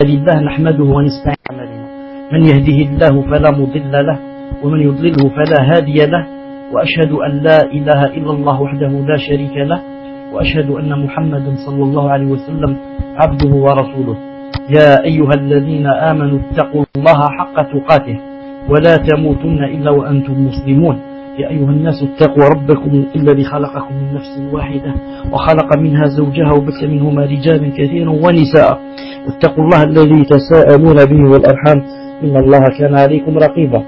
لله نحمده ونستعين علينا من يهده الله فلا مضل له ومن يضلله فلا هادي له وأشهد أن لا إله إلا الله وحده لا شريك له وأشهد أن محمدا صلى الله عليه وسلم عبده ورسوله يا أيها الذين آمنوا اتقوا الله حق تقاته ولا تموتن إلا وأنتم مسلمون يا أيها الناس اتقوا ربكم الذي خلقكم من نفس واحدة وخلق منها زوجها وبث منهما رجالا كثيرا ونساء واتقوا الله الذي تساءلون به والأرحام إن الله كان عليكم رقيبا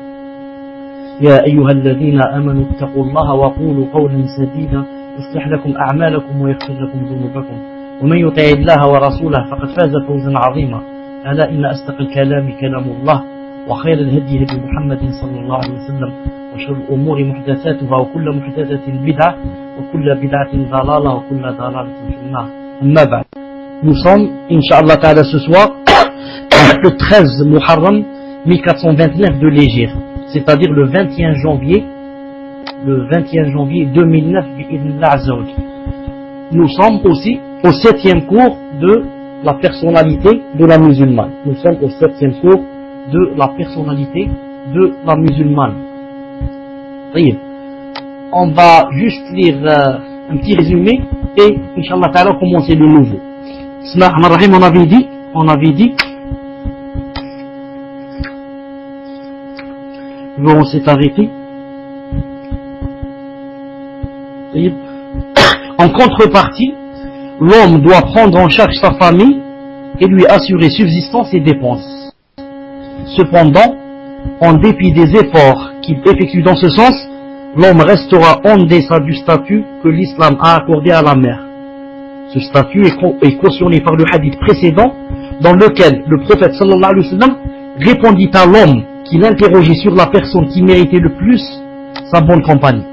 يا أيها الذين آمنوا اتقوا الله وقولوا قولا سديدا يصلح لكم أعمالكم ويغفر لكم ذنوبكم ومن يطع الله ورسوله فقد فاز فوزا عظيما ألا إن أصدق الكلام كلام الله وخير الهدي هدي محمد صلى الله عليه وسلم وشر الأمور محدثاتها وكل محدثة بدعة وكل بدعة ضلالة وكل ضلالة في النار أما بعد. Nous sommes, Inch'Allah Ta'ala, ce soir, le 13 Muharram 1429 de l'Hégire, c'est-à-dire le 21 janvier 2009, nous sommes aussi au 7e cours de la personnalité de la musulmane. Nous sommes au 7e cours de la personnalité de la musulmane. On va juste lire un petit résumé et Inch'Allah Ta'ala commencer le nouveau. Bismillahirrahmanirrahim, on avait dit, on s'est arrêté. En contrepartie, l'homme doit prendre en charge sa famille et lui assurer subsistance et dépenses. Cependant, en dépit des efforts qu'il effectue dans ce sens, l'homme restera en deçà du statut que l'islam a accordé à la mère. Ce statut est cautionné par le hadith précédent dans lequel le prophète sallallahu alayhi wa sallam répondit à l'homme qui l'interrogeait sur la personne qui méritait le plus sa bonne compagnie.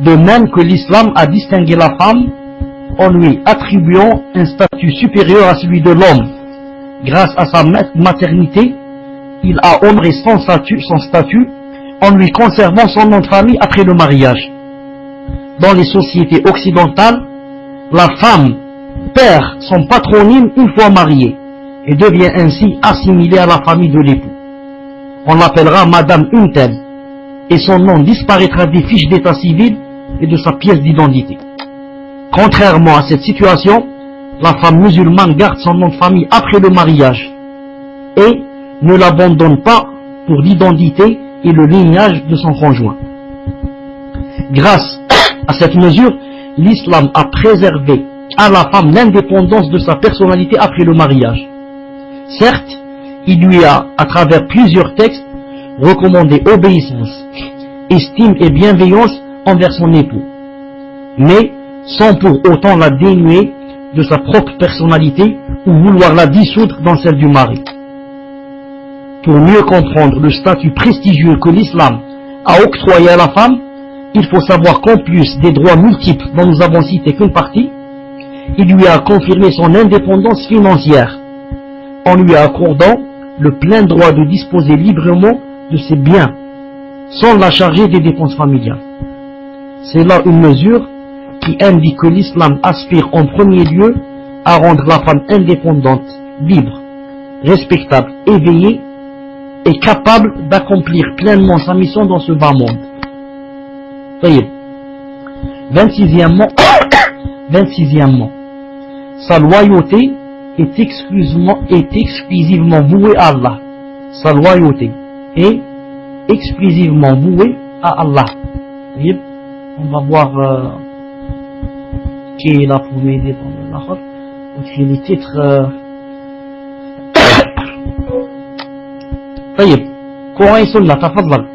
De même que l'islam a distingué la femme en lui attribuant un statut supérieur à celui de l'homme. Grâce à sa maternité, il a honoré son statut en lui conservant son nom de famille après le mariage. Dans les sociétés occidentales, la femme perd son patronyme une fois mariée et devient ainsi assimilée à la famille de l'époux. On l'appellera Madame Untel et son nom disparaîtra des fiches d'état civil et de sa pièce d'identité. Contrairement à cette situation, la femme musulmane garde son nom de famille après le mariage et ne l'abandonne pas pour l'identité et le lignage de son conjoint. Grâce à cette mesure, l'islam a préservé à la femme l'indépendance de sa personnalité après le mariage. Certes, il lui a, à travers plusieurs textes, recommandé obéissance, estime et bienveillance envers son époux, mais sans pour autant la dénuer de sa propre personnalité ou vouloir la dissoudre dans celle du mari. Pour mieux comprendre le statut prestigieux que l'islam a octroyé à la femme, il faut savoir qu'en plus des droits multiples dont nous avons cité qu'une partie, il lui a confirmé son indépendance financière en lui accordant le plein droit de disposer librement de ses biens sans la charger des dépenses familiales. C'est là une mesure qui indique que l'islam aspire en premier lieu à rendre la femme indépendante, libre, respectable, éveillée et capable d'accomplir pleinement sa mission dans ce bas monde. 26e, sa loyauté est exclusivement vouée à Allah. Sa loyauté est exclusivement vouée à Allah. On va voir qui est là pour m'aider dans l'autre. On écrit les titres. Coran et Sunna, tafadhal.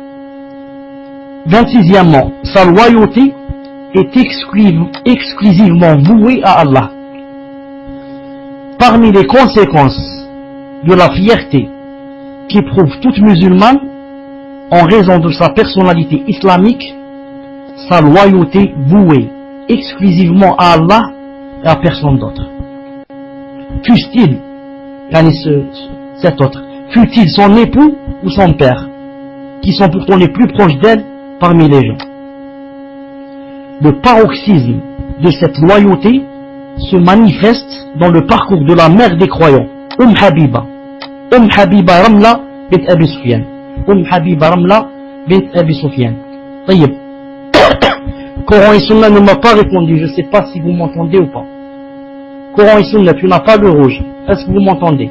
26e, sa loyauté est exclusivement vouée à Allah. Parmi les conséquences de la fierté qu'éprouve toute musulmane en raison de sa personnalité islamique, sa loyauté vouée exclusivement à Allah et à personne d'autre. Fût-il, cet autre, fût-il son époux ou son père, qui sont pourtant les plus proches d'elle parmi les gens. Le paroxysme de cette loyauté se manifeste dans le parcours de la mère des croyants, Habiba. Habiba Ramla bint Abi Sufyan. Habiba Ramla bint Abi Sufyan. طيب. Coran et Sunna ne m'a pas répondu, je ne sais pas si vous m'entendez ou pas. Coran et Sunna, tu n'as pas le rouge. Est-ce que vous m'entendez?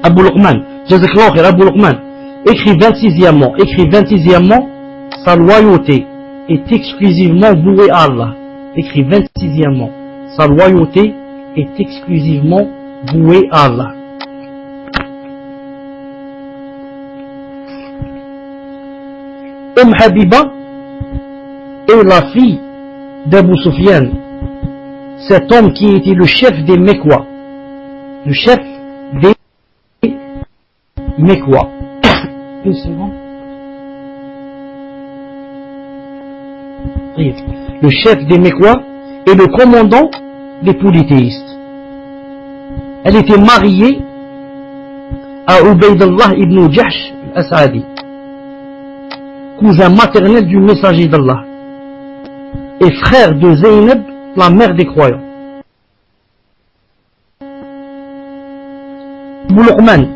Abou Luqman, Jazakallah khair, Abou Luqman, écrit 26e, sa loyauté est exclusivement vouée à Allah. Écrit 26e, sa loyauté est exclusivement vouée à Allah. Habiba est la fille d'Abu Sufyan, cet homme qui était le chef des Mekwa. Le chef des Mekwa. Une seconde. Le chef des Mekwa et le commandant des polythéistes. Elle était mariée à Ubaydullah ibn Jahsh al-As'adi, cousin maternel du messager d'Allah et frère de Zaynab, la mère des croyants. Abou Luqman,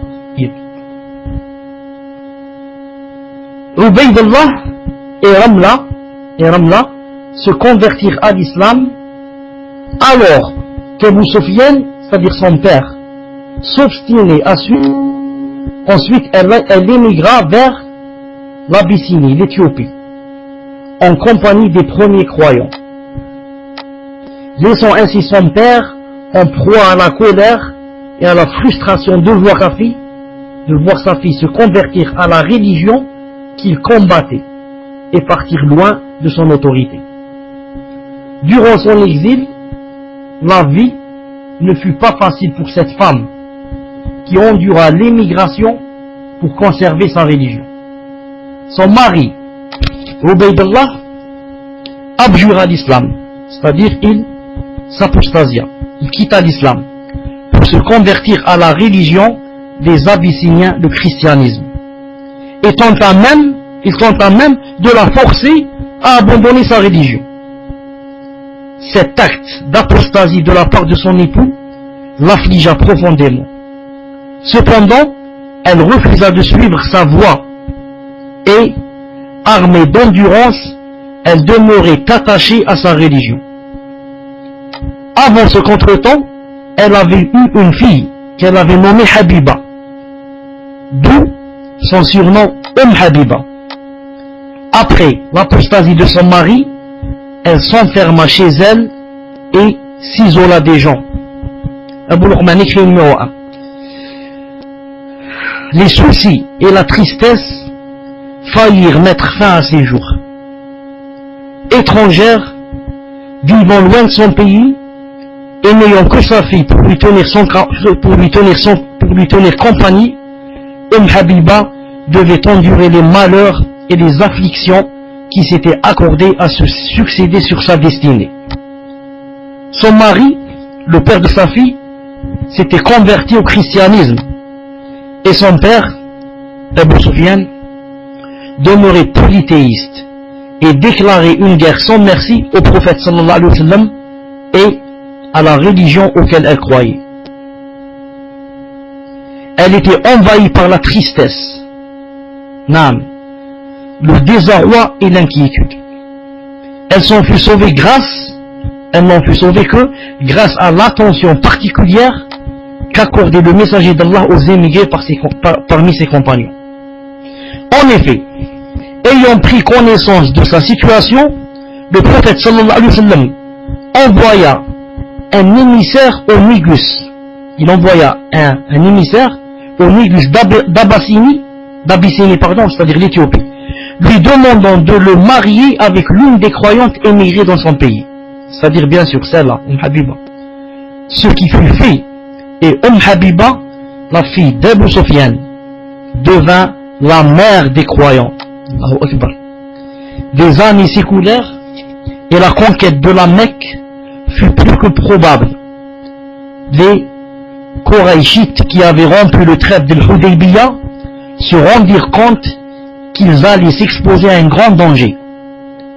Ubaydullah et Ramla se convertirent à l'islam alors qu'Abu Sufyan, c'est-à-dire son père, s'obstinait à suivre. Ensuite, elle émigra vers l'Abyssinie, l'Éthiopie, en compagnie des premiers croyants, laissant ainsi son père en proie à la colère et à la frustration de voir sa fille se convertir à la religion qu'il combattait et partir loin de son autorité. Durant son exil, la vie ne fut pas facile pour cette femme qui endura l'émigration pour conserver sa religion. Son mari, Ubaydullah, abjura l'islam, c'est-à-dire il s'apostasia, il quitta l'islam pour se convertir à la religion des Abyssiniens, le christianisme. Et tenta même de la forcer à abandonner sa religion. Cet acte d'apostasie de la part de son époux l'affligea profondément. Cependant, elle refusa de suivre sa voie et, armée d'endurance, elle demeurait attachée à sa religion. Avant ce contretemps, elle avait eu une fille qu'elle avait nommée Habiba, d'où son surnom Habiba. Après l'apostasie de son mari, elle s'enferma chez elle et s'isola des gens. Abou Luqman écrit numéro 1. Les soucis et la tristesse faillirent mettre fin à ses jours. Étrangère, vivant loin de son pays et n'ayant que sa fille pour lui tenir compagnie, Habiba devait endurer les malheurs et les afflictions qui s'étaient accordées à se succéder sur sa destinée. Son mari, le père de sa fille, s'était converti au christianisme et son père, Abu Sufyan, demeurait polythéiste et déclarait une guerre sans merci au prophète sallallahu alayhi wa sallam et à la religion auquel elle croyait. Elle était envahie par la tristesse, le désarroi et l'inquiétude. Elle n'en fut sauvée que grâce à l'attention particulière qu'accordait le messager d'Allah aux émigrés parmi ses compagnons. En effet, ayant pris connaissance de sa situation, le prophète sallallahu alayhi wa sallam envoya un émissaire au Négus. Il envoya un émissaire au Négus d'Abyssinie, c'est-à-dire l'Éthiopie, lui demandant de le marier avec l'une des croyantes émigrées dans son pays, c'est-à-dire bien sûr celle-là, Habiba. Ce qui fut fait, et Habiba, la fille d'Abu Sufyan, devint la mère des croyants. Allahu Akbar. Des années s'écoulèrent et la conquête de la Mecque fut plus que probable. Les Koraïchites qui avaient rompu le traité de l'Hudaybiyah se rendirent compte qu'ils allaient s'exposer à un grand danger,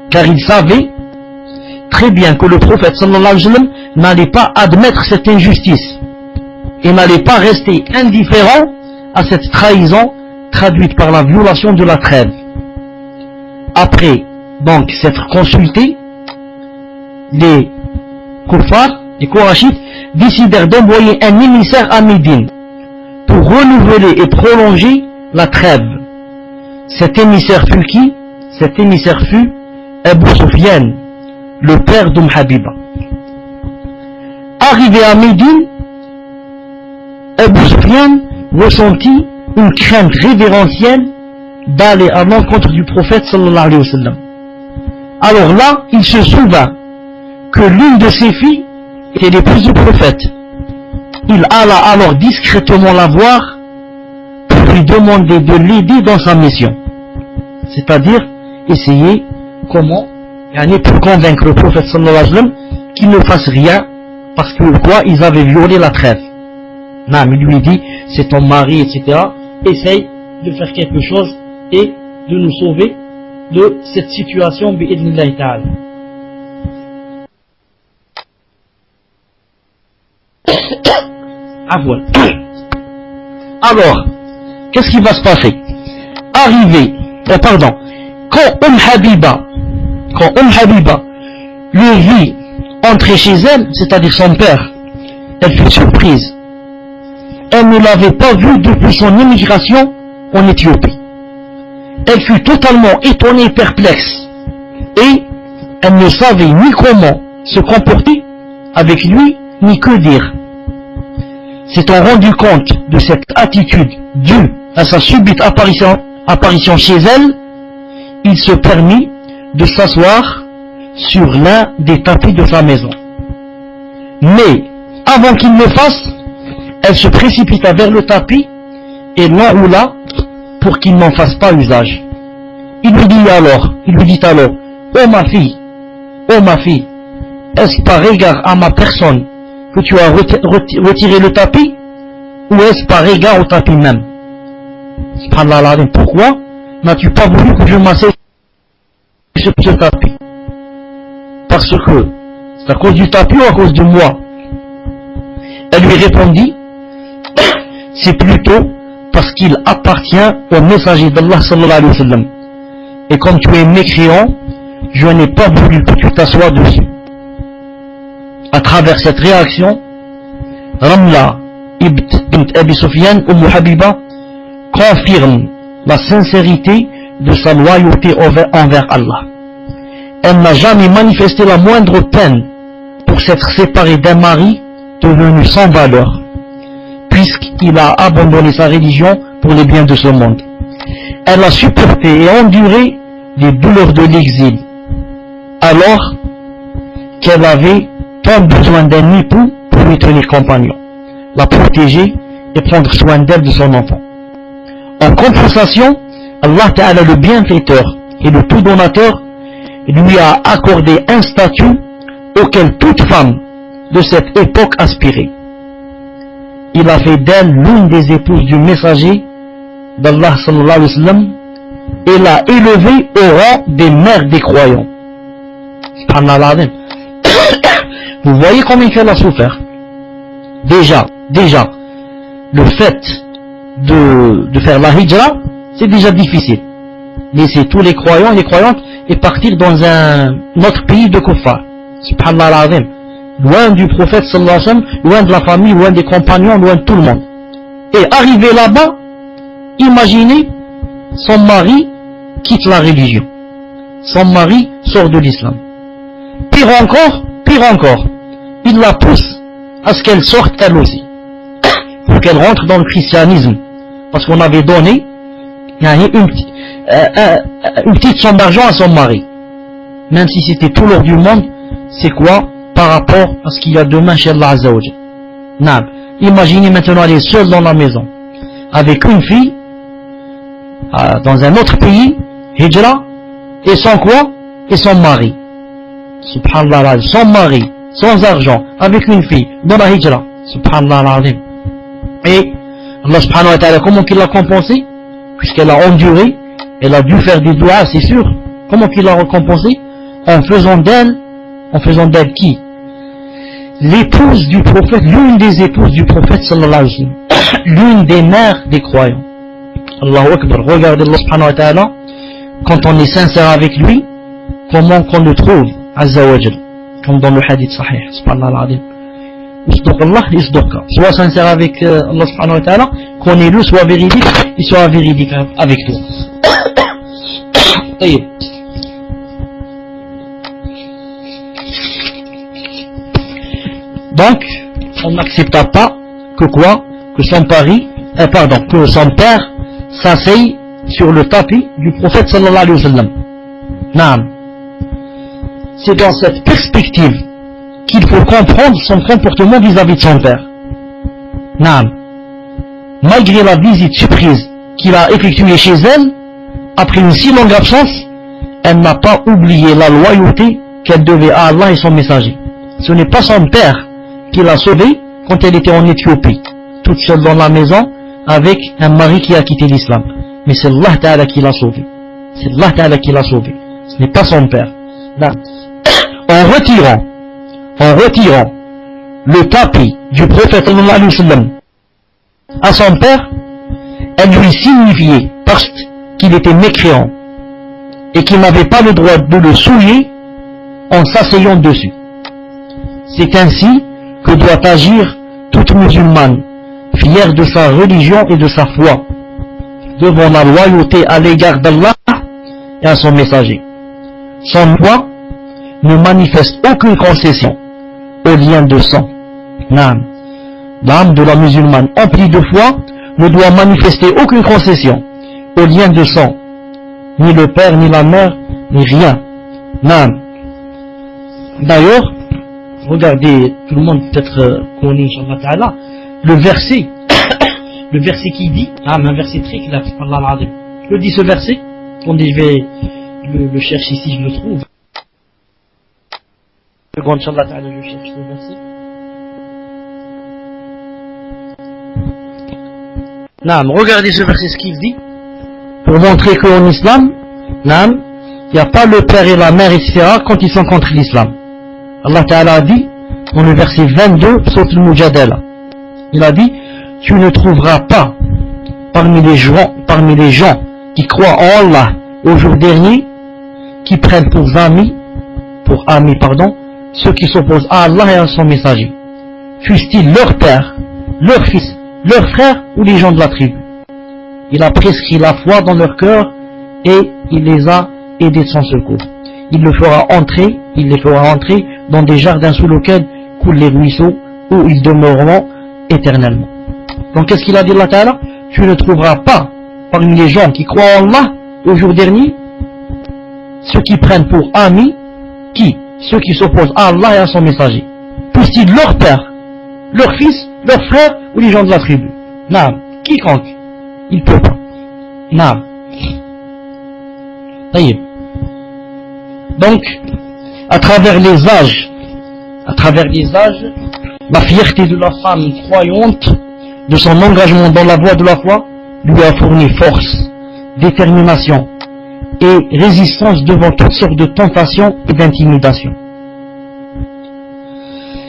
car ils savaient très bien que le prophète sallallahu alayhi wa sallam n'allait pas admettre cette injustice et n'allait pas rester indifférent à cette trahison traduite par la violation de la trêve. Après donc s'être consulté, les Kuffar, les Korachites, décidèrent d'envoyer un émissaire à Médine pour renouveler et prolonger la trêve. Cet émissaire fut qui? Cet émissaire fut Abu Sufyan, le père Habiba. Arrivé à Médine, Abu Sufyan ressentit une crainte révérentielle d'aller à l'encontre du prophète sallallahu alayhi wa sallam. Alors là, il se souvint que l'une de ses filles était l'épouse du prophète. Il alla alors discrètement la voir pour lui demander de l'aider dans sa mission. C'est-à-dire essayer comment pour convaincre le prophète sallallahu alayhi wa sallam qu'il ne fasse rien parce que quoi, ils avaient violé la trêve. Non, il lui dit, c'est ton mari, etc. Essaye de faire quelque chose et de nous sauver de cette situation bi'idnillahi ta'ala. Alors, qu'est-ce qui va se passer? Quand Habiba le vit entrer chez elle, c'est-à-dire son père, elle fut surprise. Elle ne l'avait pas vu depuis son émigration en Éthiopie. Elle fut totalement étonnée et perplexe. Et elle ne savait ni comment se comporter avec lui, ni que dire. S'étant rendu compte de cette attitude due à sa subite apparition chez elle, il se permit de s'asseoir sur l'un des tapis de sa maison. Mais, avant qu'il ne fasse, elle se précipita vers le tapis et l'enroula pour qu'il n'en fasse pas usage. Il lui dit alors, oh ma fille, est-ce par égard à ma personne que tu as retiré le tapis, ou est-ce par égard au tapis même? Subhanallah, pourquoi n'as-tu pas voulu que je m'asseye sur ce tapis? Parce que c'est à cause du tapis ou à cause de moi? Elle lui répondit, c'est plutôt parce qu'il appartient au messager d'Allah sallallahu alayhi wa sallam. Et comme tu es mécréant, je n'ai pas voulu que tu t'assoies dessus. À travers cette réaction, Ramla ibn Abi Sufyan Habiba confirme la sincérité de sa loyauté envers Allah. Elle n'a jamais manifesté la moindre peine pour s'être séparée d'un mari devenu sans valeur, puisqu'il a abandonné sa religion pour les biens de ce monde. Elle a supporté et enduré les douleurs de l'exil, alors qu'elle avait tant besoin d'un époux pour lui tenir compagnon, la protéger et prendre soin d'elle, de son enfant. En compensation, Allah Ta'ala, le bienfaiteur et le tout donateur, lui a accordé un statut auquel toute femme de cette époque aspirait. Il a fait d'elle l'une des épouses du messager d'Allah sallallahu alayhi wa sallam et l'a élevée au rang des mères des croyants. Subhanallah. Vous voyez combien elle a souffert. Déjà, le fait de faire la hijra, c'est déjà difficile. Laisser tous les croyants et les croyantes et partir dans un autre pays de kuffar. Subhanallah. Loin du prophète sallallahu alayhi wa sallam, loin de la famille, loin des compagnons, loin de tout le monde. Et arrivé là-bas, imaginez, son mari quitte la religion. Son mari sort de l'islam. Pire encore, il la pousse à ce qu'elle sorte elle aussi, pour qu'elle rentre dans le christianisme. Parce qu'on avait donné une petite somme d'argent à son mari. Même si c'était tout l'or du monde, c'est quoi par rapport à ce qu'il y a demain chez Allah Azza wa Jal. Imaginez maintenant, elle est seule dans la maison, avec une fille, dans un autre pays, hijra, et sans quoi? Et son mari. Subhanallah, son mari, sans argent, avec une fille, dans la hijra. Subhanallah. Et Allah subhanahu wa ta'ala, comment qu'il l'a compensé? Puisqu'elle a enduré, elle a dû faire des doigts, c'est sûr. Comment qu'il l'a récompensé? En faisant d'elle, en faisant d'elle qui? L'épouse du prophète, l'une des épouses du prophète sallallahu alayhi wa sallam, l'une des mères des croyants. Allahu Akbar. Regardez Allah subhanahu wa ta'ala, quand on est sincère avec lui, comment qu'on le trouve, azza wa jal, comme dans le hadith sahih, subhanallah al-azim. Isduq Allah, isduqka. Sois sincère avec Allah subhanahu wa ta'ala, connais-le, sois véridique, il sera véridique avec toi. Donc, on n'accepta pas que quoi? Que son que son père s'asseye sur le tapis du prophète sallallahu alayhi wa sallam. Naam. C'est dans cette perspective qu'il faut comprendre son comportement vis-à-vis de son père. Naam. Malgré la visite surprise qu'il a effectuée chez elle, après une si longue absence, elle n'a pas oublié la loyauté qu'elle devait à Allah et son messager. Ce n'est pas son père qui l'a sauvée quand elle était en Éthiopie, toute seule dans la maison, avec un mari qui a quitté l'islam. Mais c'est Allah Ta'ala qui l'a sauvée. C'est Allah Ta'ala qui l'a sauvée. Ce n'est pas son père. Là. En retirant le tapis du prophète sallallahu alayhi wa sallam à son père, elle lui signifiait, parce qu'il était mécréant et qu'il n'avait pas le droit de le souiller en s'asseyant dessus. C'est ainsi que doit agir toute musulmane, fière de sa religion et de sa foi, devant la loyauté à l'égard d'Allah et à son messager. Son foi ne manifeste aucune concession au lien de sang. L'âme de la musulmane emplie de foi ne doit manifester aucune concession au lien de sang, ni le père, ni la mère, ni rien. D'ailleurs, regardez, tout le monde peut-être connaît, Inch'Allah Ta'ala, le verset qui dit, un verset très clair, Allah al-Azim. Je dis ce verset, attendez, je vais le chercher ici, je le trouve. Seconde, Inch'Allah Ta'ala, je cherche ce verset. Regardez ce verset, ce qu'il dit, pour montrer qu'en islam, il n'y a pas le père et la mère, etc., quand ils sont contre l'islam. Allah Ta'ala a dit, dans le verset 22, Sourate Al-Mujadala, il a dit, tu ne trouveras pas parmi les gens qui croient en Allah au jour dernier, qui prennent pour amis, ceux qui s'opposent à Allah et à son messager, fussent-ils leur père, leur fils, leur frère ou les gens de la tribu. Il a prescrit la foi dans leur cœur et il les a aidés de son secours. Il les fera entrer dans des jardins sous lesquels coulent les ruisseaux, où ils demeureront éternellement. Donc qu'est-ce qu'il a dit Allah Ta'ala? Tu ne trouveras pas parmi les gens qui croient en Allah au jour dernier ceux qui prennent pour amis ceux qui s'opposent à Allah et à son messager, puissent-ils leur père, leur fils, leur frère ou les gens de la tribu. Quiconque, il peut pas. Donc, à travers les âges, la fierté de la femme croyante, de son engagement dans la voie de la foi, lui a fourni force, détermination et résistance devant toutes sortes de tentations et d'intimidations.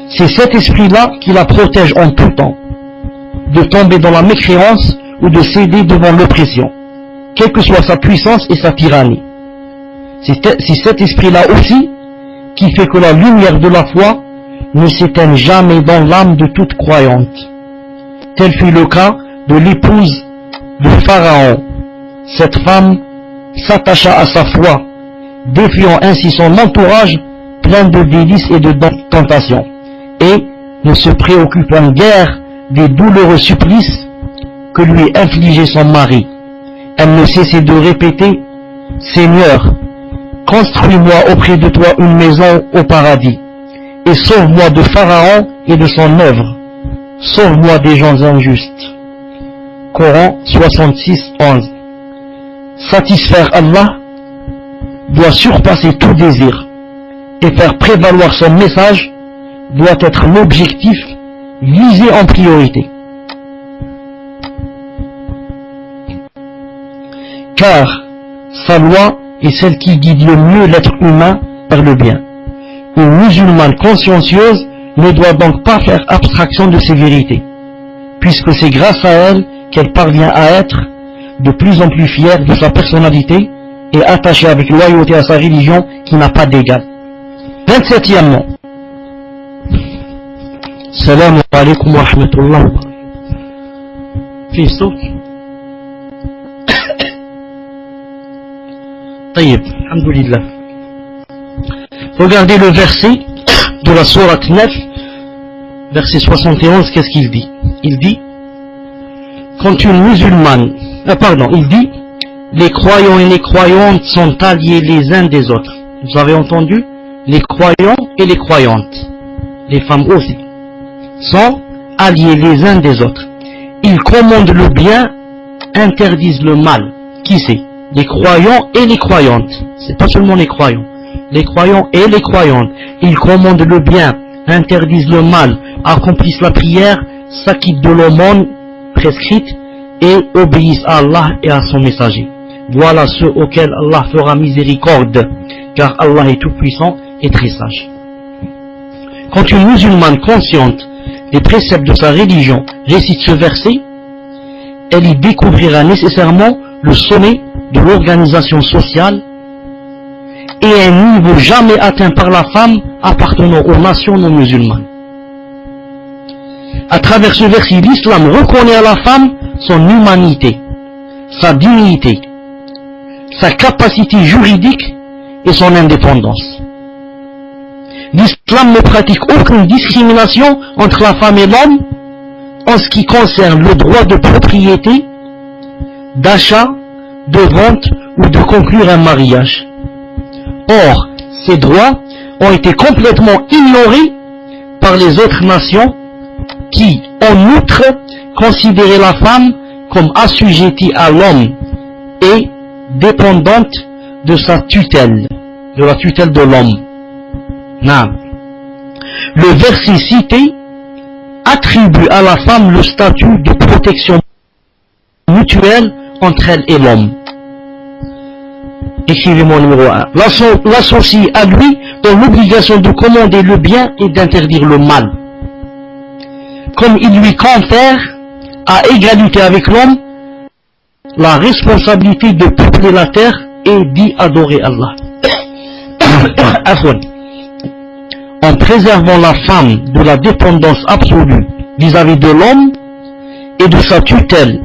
C'est cet esprit-là qui la protège en tout temps, de tomber dans la mécréance ou de céder devant l'oppression, quelle que soit sa puissance et sa tyrannie. C'est cet esprit-là aussi qui fait que la lumière de la foi ne s'éteigne jamais dans l'âme de toute croyante. Tel fut le cas de l'épouse de Pharaon. Cette femme s'attacha à sa foi, défiant ainsi son entourage plein de délices et de tentations, et ne se préoccupant guère des douloureux supplices que lui infligeait son mari. Elle ne cessait de répéter, Seigneur, construis-moi auprès de toi une maison au paradis, et sauve-moi de Pharaon et de son œuvre. Sauve-moi des gens injustes. Coran 66, 11. Satisfaire Allah doit surpasser tout désir, et faire prévaloir son message doit être l'objectif visé en priorité. Car sa loi est celle qui guide le mieux l'être humain vers le bien. Une musulmane consciencieuse ne doit donc pas faire abstraction de ces vérités, puisque c'est grâce à elle qu'elle parvient à être de plus en plus fière de sa personnalité et attachée avec loyauté à sa religion qui n'a pas d'égal. 27e. Salam alaikum wa rahmatullah. في صوت طيب الحمد لله. Regardez le verset de la sourate 9, verset 71, qu'est-ce qu'il dit? Il dit, quand une musulmane, il dit, les croyants et les croyantes sont alliés les uns des autres. Vous avez entendu? Les croyants et les croyantes, les femmes aussi, sont alliés les uns des autres. Ils commandent le bien, interdisent le mal. Qui c'est? Les croyants et les croyantes. C'est pas seulement les croyants. Les croyants et les croyantes. Ils commandent le bien, interdisent le mal, accomplissent la prière, s'acquittent de l'aumône prescrite et obéissent à Allah et à son messager. Voilà ceux auxquels Allah fera miséricorde, car Allah est tout puissant et très sage. Quand une musulmane consciente des préceptes de sa religion récite ce verset, elle y découvrira nécessairement le sommet de l'organisation sociale et un niveau jamais atteint par la femme appartenant aux nations non musulmanes. À travers ce verset, l'islam reconnaît à la femme son humanité, sa dignité, sa capacité juridique et son indépendance. L'islam ne pratique aucune discrimination entre la femme et l'homme en ce qui concerne le droit de propriété, d'achat, de vente ou de conclure un mariage. Or, ces droits ont été complètement ignorés par les autres nations qui, en outre, considéraient la femme comme assujettie à l'homme et dépendante de sa tutelle, de la tutelle de l'homme. Le verset cité attribue à la femme le statut de protection mutuelle entre elle et l'homme. Écrivez-moi numéro 1. L'associe à lui dans l'obligation de commander le bien et d'interdire le mal. Comme il lui confère, à égalité avec l'homme, la responsabilité de peupler la terre et d'y adorer Allah. En préservant la femme de la dépendance absolue vis-à-vis de l'homme et de sa tutelle,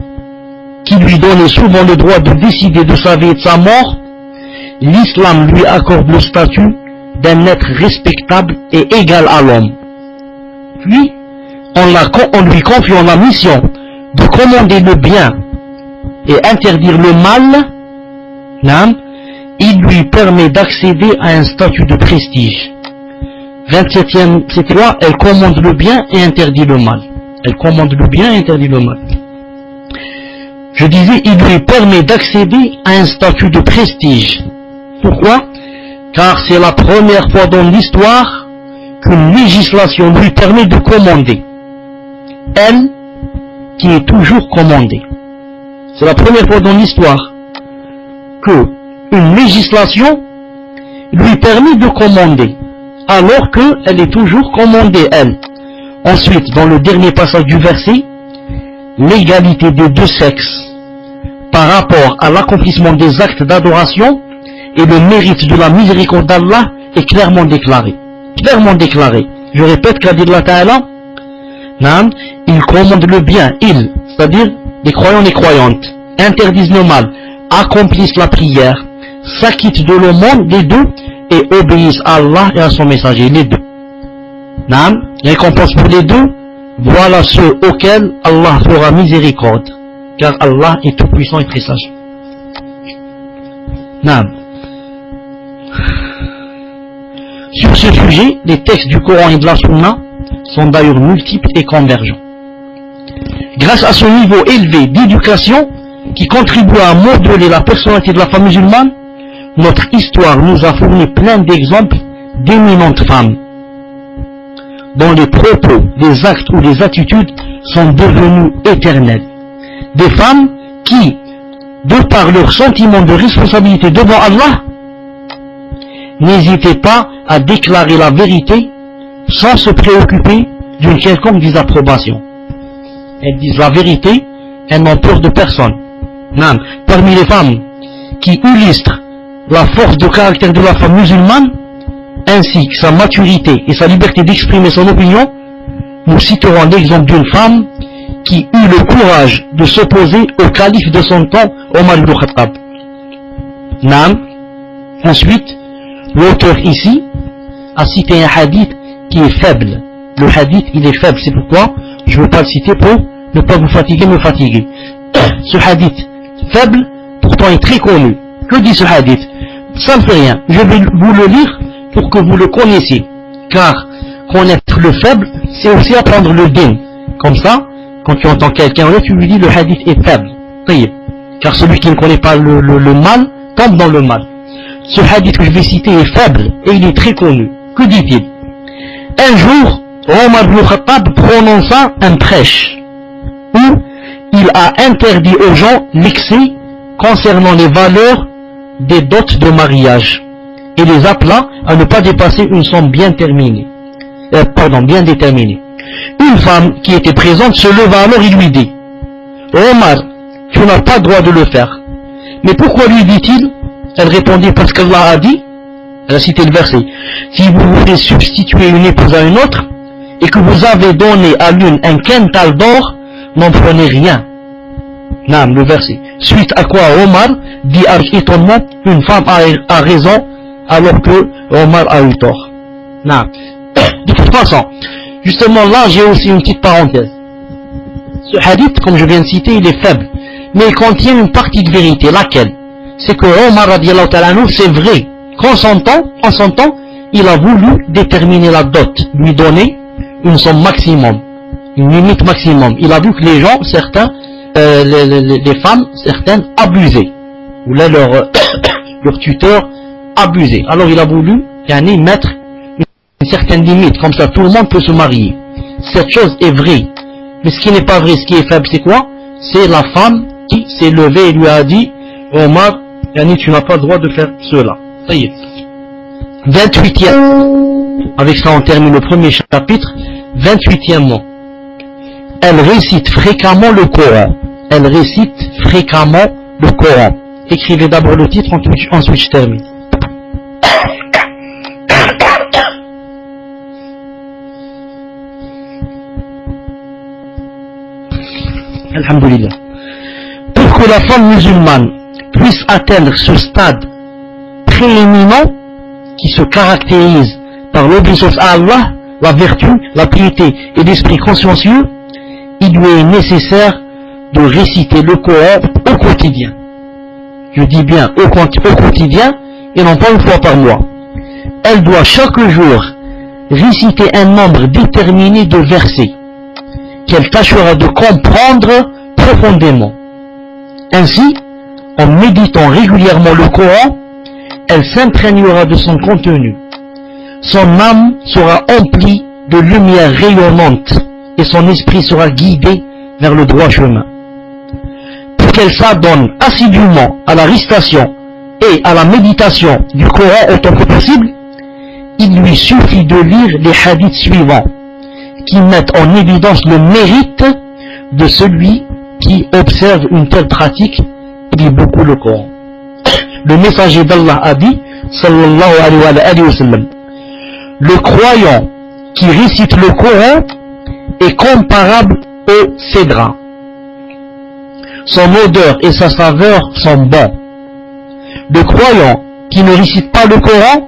qui lui donnait souvent le droit de décider de sa vie et de sa mort, l'islam lui accorde le statut d'un être respectable et égal à l'homme. Puis, en lui confiant la mission de commander le bien et interdire le mal, il lui permet d'accéder à un statut de prestige. 27e, c'était quoi? Elle commande le bien et interdit le mal. Elle commande le bien et interdit le mal. Je disais, il lui permet d'accéder à un statut de prestige. Pourquoi? Car c'est la première fois dans l'histoire qu'une législation lui permet de commander. Elle, qui est toujours commandée. C'est la première fois dans l'histoire que une législation lui permet de commander, alors qu'elle est toujours commandée, elle. Ensuite, dans le dernier passage du verset, l'égalité des deux sexes par rapport à l'accomplissement des actes d'adoration et le mérite de la miséricorde d'Allah est clairement déclaré. Clairement déclaré. Je répète qu'a dit Allah Ta'ala, il commande le bien, c'est-à-dire les croyants et les croyantes, interdisent le mal, accomplissent la prière, s'acquittent de l'aumône, les deux, et obéissent à Allah et à son messager, les deux. Récompense pour les deux, voilà ceux auxquels Allah fera miséricorde, car Allah est tout puissant et très sage. Sur ce sujet, les textes du Coran et de la Sunna sont d'ailleurs multiples et convergents. Grâce à ce niveau élevé d'éducation qui contribue à modeler la personnalité de la femme musulmane, notre histoire nous a fourni plein d'exemples d'éminentes femmes dont les propos, les actes ou les attitudes sont devenus éternels. Des femmes qui, de par leur sentiment de responsabilité devant Allah, n'hésitez pas à déclarer la vérité sans se préoccuper d'une quelconque désapprobation. Elles disent la vérité, elles n'ont peur de personne. Non. Parmi les femmes qui illustrent la force de caractère de la femme musulmane, ainsi que sa maturité et sa liberté d'exprimer son opinion, nous citerons l'exemple d'une femme qui eut le courage de s'opposer au calife de son temps, Omar ibn Khattab. Non. Ensuite, l'auteur ici a cité un hadith qui est faible. Le hadith, il est faible, c'est pourquoi je ne veux pas le citer pour ne pas vous fatiguer, me fatiguer. Ce hadith faible, pourtant est très connu. Que dit ce hadith? Ça ne fait rien. Je vais vous le lire pour que vous le connaissiez. Car connaître le faible, c'est aussi apprendre le din. Comme ça, quand tu entends quelqu'un, tu lui dis le hadith est faible. Car celui qui ne connaît pas le mal, tombe dans le mal. Ce hadith que je vais citer est faible et il est très connu. Que dit-il? Un jour, Omar ibn Khattab prononça un prêche où il a interdit aux gens l'excès concernant les valeurs des dots de mariage et les appela à ne pas dépasser une somme bien déterminée. Une femme qui était présente se leva alors et lui dit: Omar, tu n'as pas le droit de le faire. Mais pourquoi lui dit-il? Elle répondit: parce qu'Allah a dit, elle a cité le verset, si vous voulez substituer une épouse à une autre et que vous avez donné à l'une un quintal d'or, n'en prenez rien. Non, le verset. Suite à quoi Omar dit avec étonnement: une femme a raison alors que Omar a eu tort. Non. De toute façon, justement là j'ai aussi une petite parenthèse. Ce hadith, comme je viens de citer, il est faible, mais il contient une partie de vérité. Laquelle? C'est que Omar radiallahu ta'ala anhu, c'est vrai qu'en son temps, il a voulu déterminer la dot, lui donner une somme maximum, une limite maximum. Il a vu que les gens, certains, les femmes, certaines abusaient, ou là leur tuteur abusait. Alors il a voulu mettre une certaine limite, comme ça tout le monde peut se marier. Cette chose est vraie, mais ce qui n'est pas vrai, ce qui est faible, c'est quoi? C'est la femme qui s'est levée et lui a dit: Omar, tu n'as pas le droit de faire cela. Ça y est. 28e, avec ça on termine le premier chapitre. 28e, elle récite fréquemment le Coran. Elle récite fréquemment le Coran. Écrivez d'abord le titre, ensuite je termine. Alhamdulillah. Pour que la femme musulmane puisse atteindre ce stade prééminent qui se caractérise par l'obéissance à Allah, la vertu, la piété et l'esprit consciencieux, il lui est nécessaire de réciter le Coran au quotidien. Je dis bien au quotidien et non pas une fois par mois. Elle doit chaque jour réciter un nombre déterminé de versets qu'elle tâchera de comprendre profondément. Ainsi, en méditant régulièrement le Coran, elle s'imprégnera de son contenu. Son âme sera emplie de lumière rayonnante et son esprit sera guidé vers le droit chemin. Pour qu'elle s'adonne assidûment à la récitation et à la méditation du Coran autant que possible, il lui suffit de lire les hadiths suivants qui mettent en évidence le mérite de celui qui observe une telle pratique et lit beaucoup le Coran. Le messager d'Allah a dit, sallallahu alayhi wa sallam, le croyant qui récite le Coran est comparable au cédra. Son odeur et sa saveur sont bons. Le croyant qui ne récite pas le Coran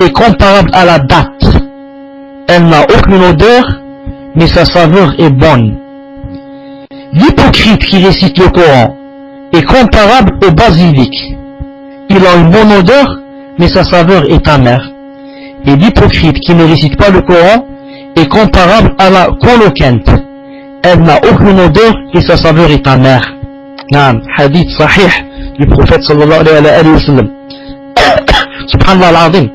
est comparable à la date. Elle n'a aucune odeur, mais sa saveur est bonne. L'hypocrite qui récite le Coran est comparable au basilic. Il a une bonne odeur, mais sa saveur est amère. Et l'hypocrite qui ne récite pas le Coran est comparable à la coloquinte. Elle n'a aucune odeur et sa saveur est amère. Hadith sahih du prophète sallallahu alayhi wa sallam. Subhanallah al-azim.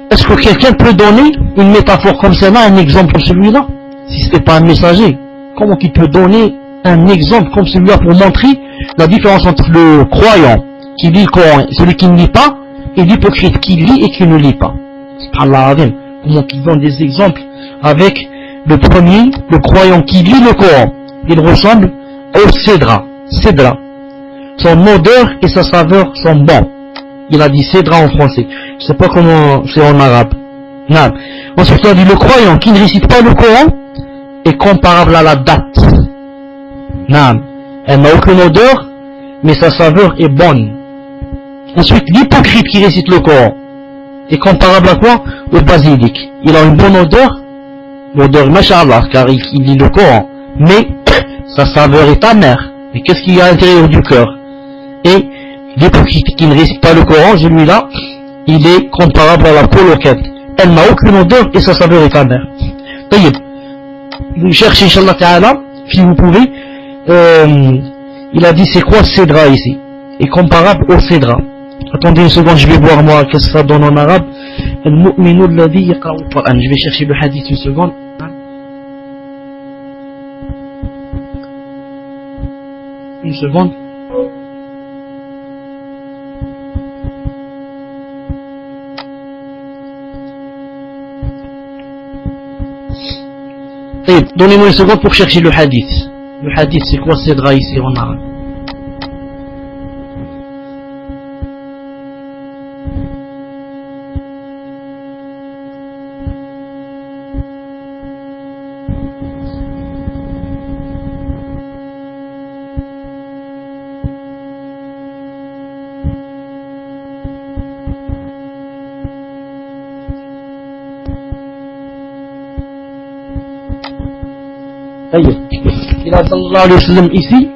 Est-ce que quelqu'un peut donner une métaphore comme celle-là, un exemple comme celui-là? Si ce n'est pas un messager, comment qu'il peut donner un exemple comme celui-là pour montrer la différence entre le croyant qui lit le Coran et celui qui ne lit pas, et l'hypocrite qui lit et qui ne lit pas. Subhanallah, comment il donne des exemples avec le premier, le croyant qui lit le Coran. Il ressemble au cédra. Son odeur et sa saveur sont bons. Il a dit cédra en français. Je ne sais pas comment c'est en arabe. Non. Ensuite, il a dit le croyant qui ne récite pas le Coran est comparable à la date. Non. Elle n'a aucune odeur, mais sa saveur est bonne. Ensuite, l'hypocrite qui récite le Coran est comparable à quoi? Au basilic. Il a une bonne odeur, l'odeur masha'Allah, car il lit le Coran, mais sa saveur est amère. Mais qu'est-ce qu'il y a à l'intérieur du cœur? Et l'hypocrite qui ne récite pas le Coran, celui-là, il est comparable à la coloquette. Elle n'a aucune odeur et sa saveur est amère. Taïb, vous cherchez, Inch'Allah Ta'ala, si vous pouvez, il a dit c'est quoi cédra ici? Est comparable au cédra. Attendez une seconde, je vais voir moi qu'est-ce que ça donne en arabe. Al-mu'minu alladhi yaqra'u al-Qur'an. Je vais chercher le hadith une seconde. Une seconde. Donnez-moi une seconde pour chercher le hadith. Le hadith, c'est quoi cédra ici en arabe? Il a sallallahu alayhi wa sallam ici,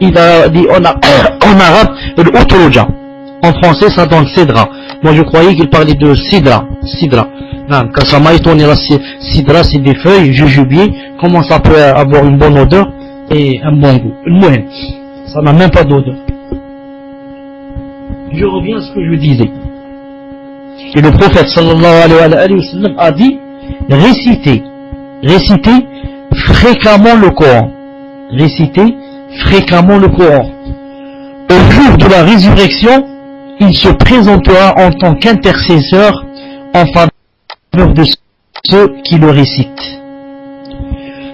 il a dit en arabe l'utruja. En français ça donne cédra. Moi je croyais qu'il parlait de sidra. Quand ça m'a étonné, la sidra c'est des feuilles, jujubier. Comment ça peut avoir une bonne odeur et un bon goût? Ça n'a même pas d'odeur. Je reviens à ce que je disais. Et le prophète sallallahu alayhi wa sallam a dit récitez fréquemment le Coran. Réciter fréquemment le Coran. Au jour de la résurrection, il se présentera en tant qu'intercesseur en faveur de ceux qui le récitent.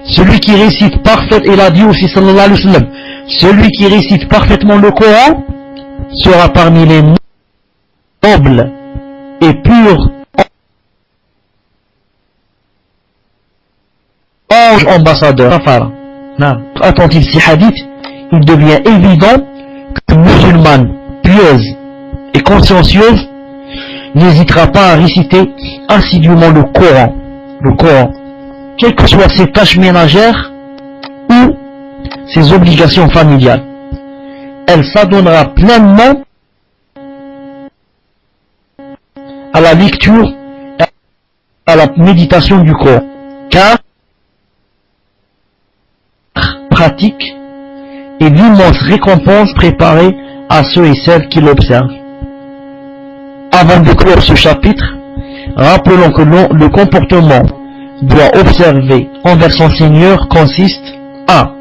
Celui qui récite parfaitement, il a dit aussi sallallahu alayhi wa sallam, celui qui récite parfaitement le Coran sera parmi les nobles et purs ange ambassadeur. Attentif ces hadiths, il devient évident qu'une musulmane pieuse et consciencieuse n'hésitera pas à réciter assidûment le Coran, quelles que soient ses tâches ménagères ou ses obligations familiales. Elle s'adonnera pleinement à la lecture et à la méditation du Coran, car pratique et l'immense récompense préparée à ceux et celles qui l'observent. Avant de clore ce chapitre, rappelons que le comportement doit observer envers son Seigneur consiste à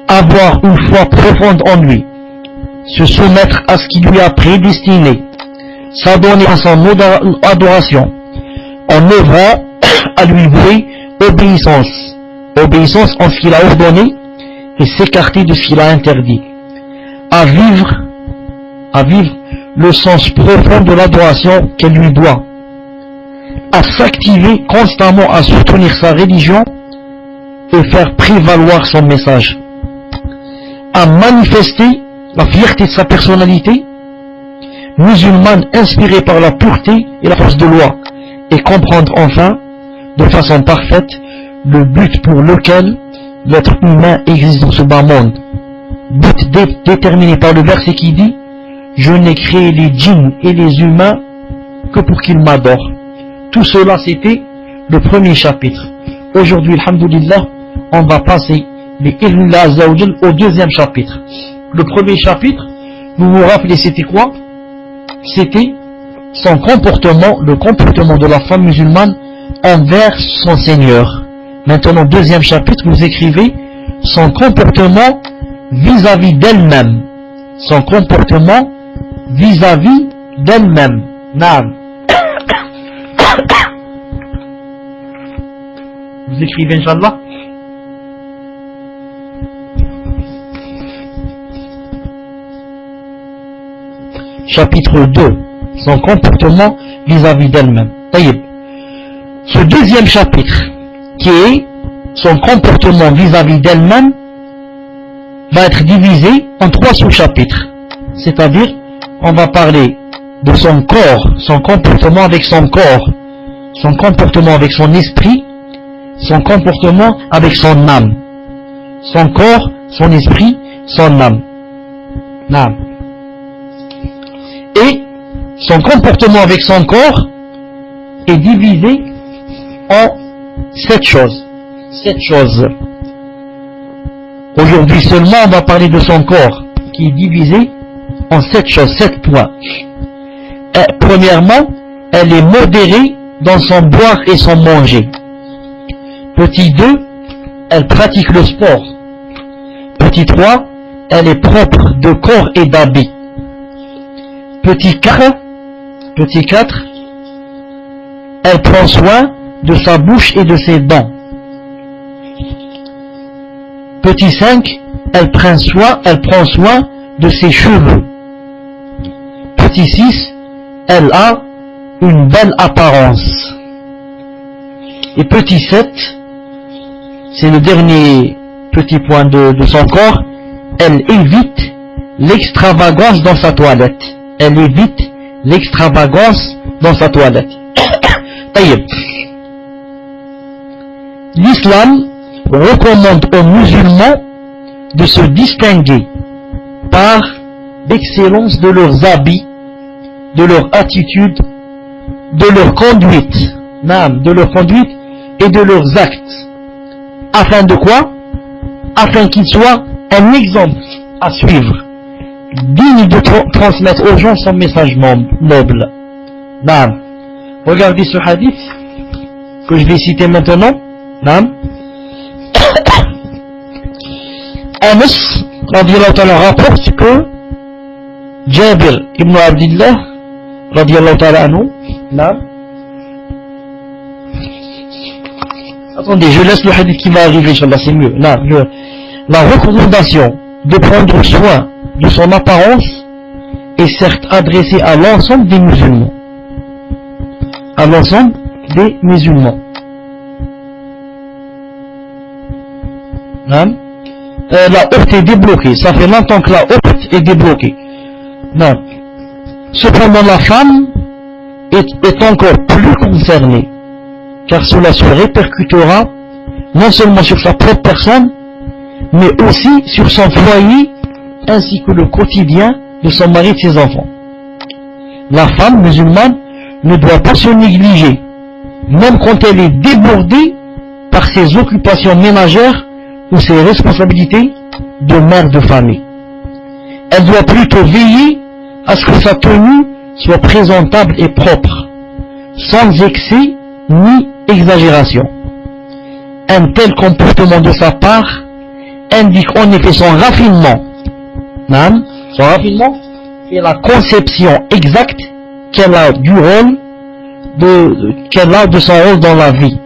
avoir une foi profonde en lui, se soumettre à ce qui lui a prédestiné, s'adonner à son adoration, en œuvrant à lui vouer obéissance en ce qu'il a ordonné et s'écarter de ce qu'il a interdit, à vivre le sens profond de l'adoration qu'elle lui doit, à s'activer constamment à soutenir sa religion et faire prévaloir son message, à manifester la fierté de sa personnalité musulmane inspirée par la pureté et la force de loi, et comprendre enfin de façon parfaite le but pour lequel l'être humain existe dans ce bas monde. But déterminé par le verset qui dit « Je n'ai créé les djinns et les humains que pour qu'ils m'adorent ». Tout cela c'était le premier chapitre. Aujourd'hui, alhamdoulilah, on va passer au deuxième chapitre. Le premier chapitre, vous vous rappelez c'était quoi? C'était son comportement, le comportement de la femme musulmane envers son Seigneur. Maintenant, deuxième chapitre, vous écrivez son comportement vis-à-vis d'elle-même. Son comportement vis-à-vis d'elle-même. Naam. Vous écrivez, Inch'Allah. Chapitre 2. Son comportement vis-à-vis d'elle-même. Taïb. Ce deuxième chapitre, qui est son comportement vis-à-vis d'elle-même, va être divisé en 3 sous-chapitres. C'est-à-dire, on va parler de son corps, son comportement avec son corps, son comportement avec son esprit, son comportement avec son âme. Son corps, son esprit, son âme. Naam. Et son comportement avec son corps est divisé en 7 choses. 7 choses. Aujourd'hui seulement, on va parler de son corps, qui est divisé en 7 choses, 7 points. Premièrement, elle est modérée dans son boire et son manger. Petit 2, elle pratique le sport. Petit 3, elle est propre de corps et d'habits. Petit 4, elle prend soin de sa bouche et de ses dents. Petit 5, elle prend soin de ses cheveux. Petit 6, elle a une belle apparence. Et petit 7, c'est le dernier petit point de son corps, elle évite l'extravagance dans sa toilette. Elle évite l'extravagance dans sa toilette. L'islam recommande aux musulmans de se distinguer par l'excellence de leurs habits, de leur attitude, de leur conduite, et de leurs actes. Afin de quoi? Afin qu'ils soient un exemple à suivre, digne de transmettre aux gens son message noble. Naam. Regardez ce hadith que je vais citer maintenant. Naam. Anas radiyallahu ta'ala rapporte que Jabir ibn Abdillah radiyallahu ta'ala anhu, naam. Attendez, je laisse le hadith qui va arriver, Inch'Allah, c'est mieux. Naam. La recommandation de prendre soin de son apparence est certes adressée à l'ensemble des musulmans. À l'ensemble des musulmans. Naam. La hotte est débloquée. Ça fait longtemps que la hotte est débloquée. Non. Cependant, la femme est encore plus concernée, car cela se répercutera non seulement sur sa propre personne, mais aussi sur son foyer, ainsi que le quotidien de son mari et de ses enfants. La femme musulmane ne doit pas se négliger, même quand elle est débordée par ses occupations ménagères ou ses responsabilités de mère de famille. Elle doit plutôt veiller à ce que sa tenue soit présentable et propre, sans excès ni exagération. Un tel comportement de sa part indique en effet son raffinement, et la conception exacte qu'elle a du rôle de son rôle dans la vie.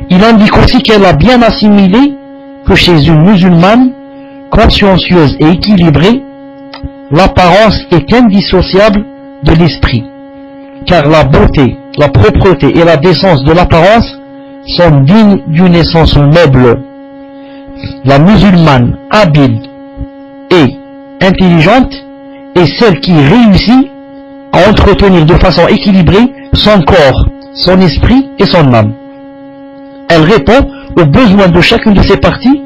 Il indique aussi qu'elle a bien assimilé que chez une musulmane consciencieuse et équilibrée, l'apparence est indissociable de l'esprit, car la beauté, la propreté et la décence de l'apparence sont dignes d'une essence noble. La musulmane habile et intelligente est celle qui réussit à entretenir de façon équilibrée son corps, son esprit et son âme. Elle répond aux besoins de chacune de ses parties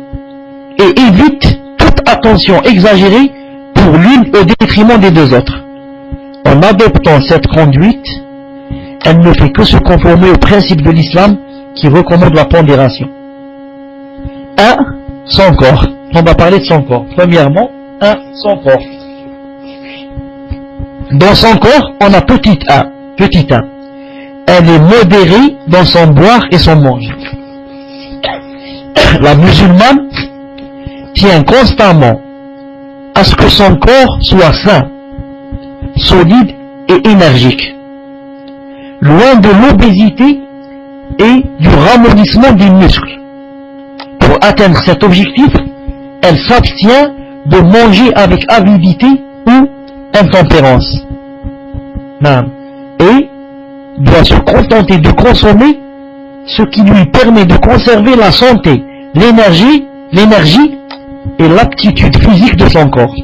et évite toute attention exagérée pour l'une au détriment des deux autres. En adoptant cette conduite, elle ne fait que se conformer au principe de l'islam qui recommande la pondération. 1. Son corps. On va parler de son corps. Premièrement, 1. Son corps. Dans son corps, on a petit 1. Elle est modérée dans son boire et son manger. La musulmane tient constamment à ce que son corps soit sain, solide et énergique, loin de l'obésité et du ramollissement des muscles. Pour atteindre cet objectif, elle s'abstient de manger avec avidité ou intempérance. Et doit se contenter de consommer ce qui lui permet de conserver la santé, l'énergie et l'aptitude physique de son corps.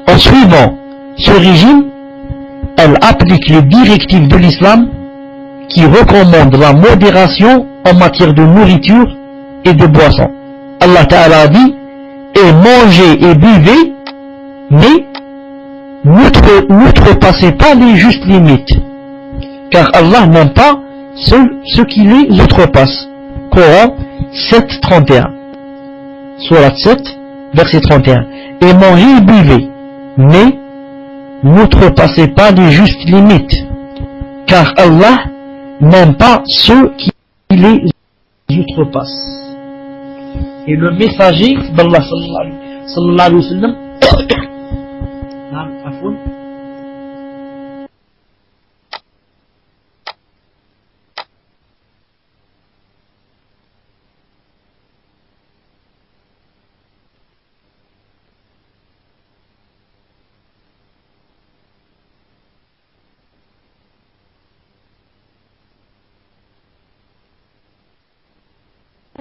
En suivant ce régime, elle applique les directives de l'islam qui recommandent la modération en matière de nourriture et de boisson. Allah Ta'ala dit: et mangez et buvez, mais n'outrepassez pas les justes limites, car Allah n'aime pas ceux qui les outrepassent. Coran 7:31. Sourate 7, verset 31. Et mangez et buvez, mais n'outrepassez pas les justes limites, car Allah n'aime pas ceux qui les outrepassent. Et le messager d'Allah sallallahu alayhi wa sallam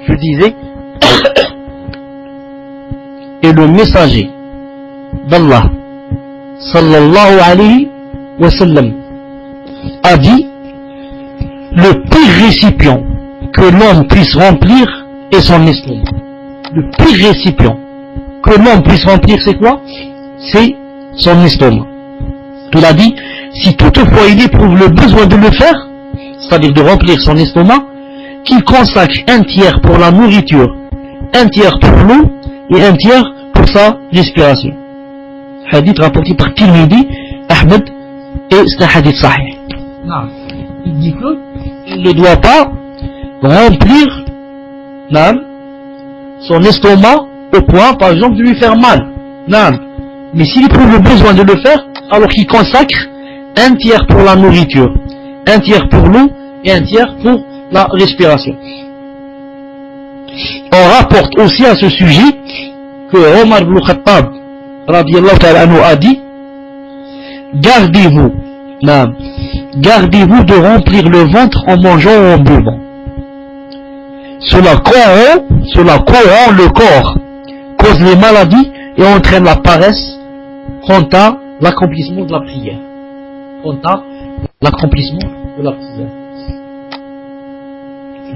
je disais, et le messager d'Allah sallallahu alayhi wa sallam a dit: le pire récipient que l'homme puisse remplir est son estomac. Le pire récipient que l'homme puisse remplir, c'est quoi? C'est son estomac. Il a dit: si toutefois il éprouve le besoin de le faire, c'est-à-dire de remplir son estomac, qu'il consacre un tiers pour la nourriture, un tiers pour l'eau et un tiers pour sa respiration. Hadith rapporté par Tirmidhi, Ahmed, et c'est un hadith sahih. Il dit qu'il ne doit pas remplir son estomac au point, par exemple, de lui faire mal. Mais s'il éprouve le besoin de le faire, alors qu'il consacre un tiers pour la nourriture, un tiers pour l'eau et un tiers pour la respiration. On rapporte aussi à ce sujet que Omar ibn Khattab radiyallahu ta'ala anhu a dit: gardez-vous de remplir le ventre en mangeant ou en buvant. Cela corrompt le corps, cause les maladies et entraîne la paresse quant à l'accomplissement de la prière.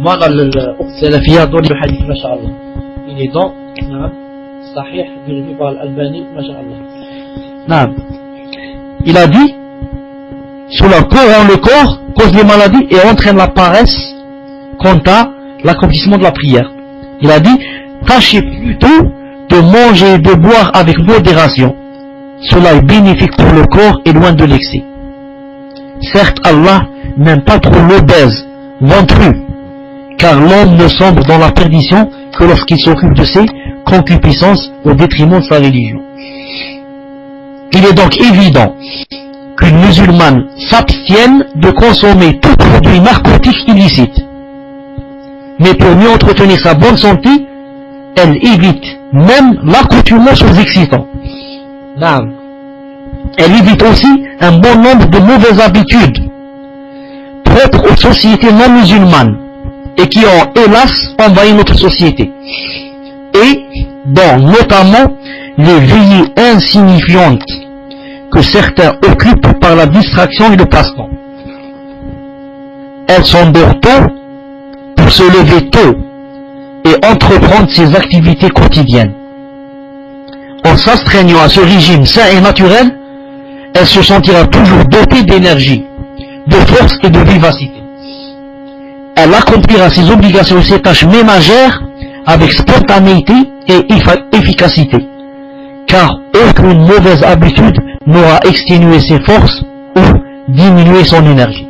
Voilà le Salafiyya dans le hadith, masha'Allah. Il est dans Sahih, vérifié par l'Albani, masha'Allah. Il a dit: cela corrompt le corps, cause les maladies et entraîne la paresse quant à l'accomplissement de la prière. Il a dit: tâchez plutôt de manger et de boire avec modération. Cela est bénéfique pour le corps et loin de l'excès. Certes, Allah n'aime pas trop l'obèse, ventru, car l'homme ne sombre dans la perdition que lorsqu'il s'occupe de ses concupiscences au détriment de sa religion. Il est donc évident qu'une musulmane s'abstienne de consommer tout produit narcotique illicite. Mais pour mieux entretenir sa bonne santé, elle évite même l'accoutumance aux excitants. Elle évite aussi un bon nombre de mauvaises habitudes propres aux sociétés non musulmanes et qui ont hélas envahi notre société, et dont notamment les veillées insignifiantes que certains occupent par la distraction et le passe-temps. Elles s'endorment tôt pour se lever tôt et entreprendre ses activités quotidiennes. En s'astreignant à ce régime sain et naturel, elle se sentira toujours dotée d'énergie, de force et de vivacité. Elle accomplira ses obligations et ses tâches ménagères avec spontanéité et efficacité, car aucune mauvaise habitude n'aura exténué ses forces ou diminué son énergie.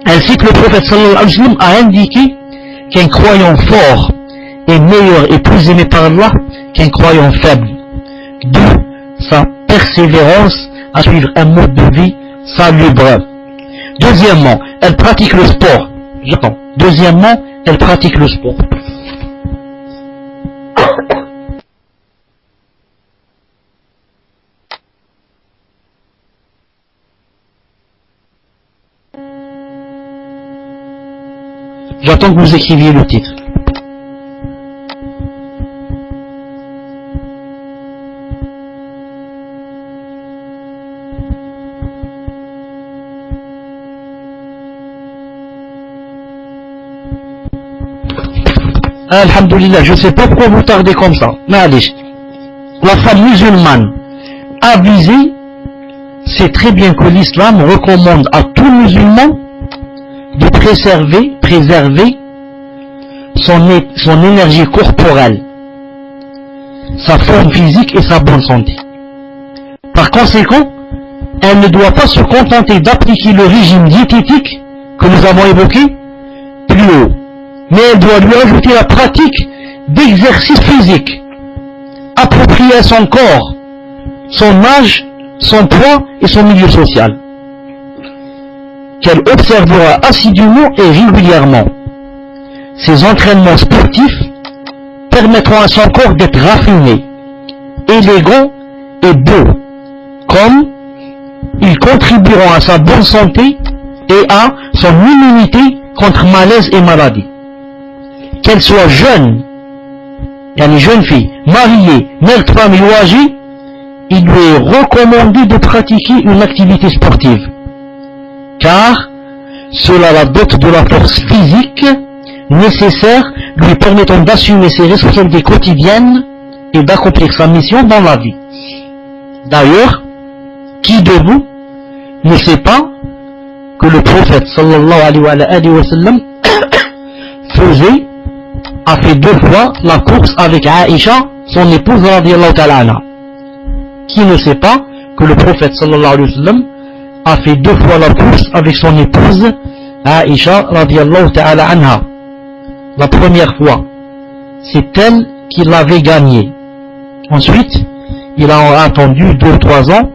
Ainsi que le prophète sallallahu alayhi wa sallam a indiqué qu'un croyant fort est meilleur et plus aimé par Allah qu'un croyant faible, d'où sa persévérance à suivre un mode de vie salubre. Deuxièmement, elle pratique le sport. J'attends. Deuxièmement, elle pratique le sport. J'attends que vous écriviez le titre. Alhamdulillah, je ne sais pas pourquoi vous tardez comme ça. Mais allez, la femme musulmane avisée sait très bien que l'islam recommande à tout musulman de préserver son énergie corporelle, sa forme physique et sa bonne santé. Par conséquent, elle ne doit pas se contenter d'appliquer le régime diététique que nous avons évoqué plus haut, mais elle doit lui ajouter la pratique d'exercices physiques appropriés à son corps, son âge, son poids et son milieu social, qu'elle observera assidûment et régulièrement. Ces entraînements sportifs permettront à son corps d'être raffiné, élégant et beau, comme ils contribueront à sa bonne santé et à son immunité contre malaise et maladie. Qu'elle soit jeune, une jeune fille, mariée, mère de famille ou âgée, il lui est recommandé de pratiquer une activité sportive, car cela la dote de la force physique nécessaire lui permettant d'assumer ses responsabilités quotidiennes et d'accomplir sa mission dans la vie. D'ailleurs, qui de vous ne sait pas que le prophète sallallahu alayhi wa sallam a fait 2 fois la course avec Aïcha, son épouse radiyallahu ta'ala anha. Qui ne sait pas que le prophète sallallahu alayhi wa sallam a fait 2 fois la course avec son épouse Aïcha radiyallahu ta'ala anha. La première fois, c'est elle qui l'avait gagné. Ensuite, il a attendu 2 ou 3 ans,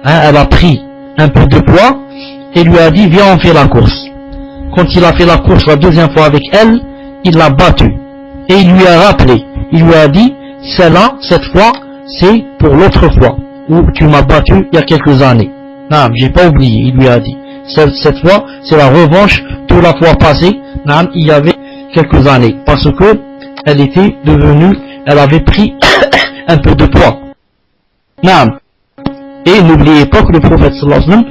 elle a pris un peu de poids et lui a dit viens on fait la course. Quand il a fait la course la 2e fois avec elle, il l'a battue et il lui a rappelé, il lui a dit celle-là, cette fois, c'est pour l'autre fois où tu m'as battu il y a quelques années. Non, j'ai pas oublié, il lui a dit cette fois, c'est la revanche de la fois passée, non, il y avait quelques années, parce que elle était devenue, elle avait pris un peu de poids. Non. Et n'oubliez pas que le prophète sallallahu alayhi wa sallam,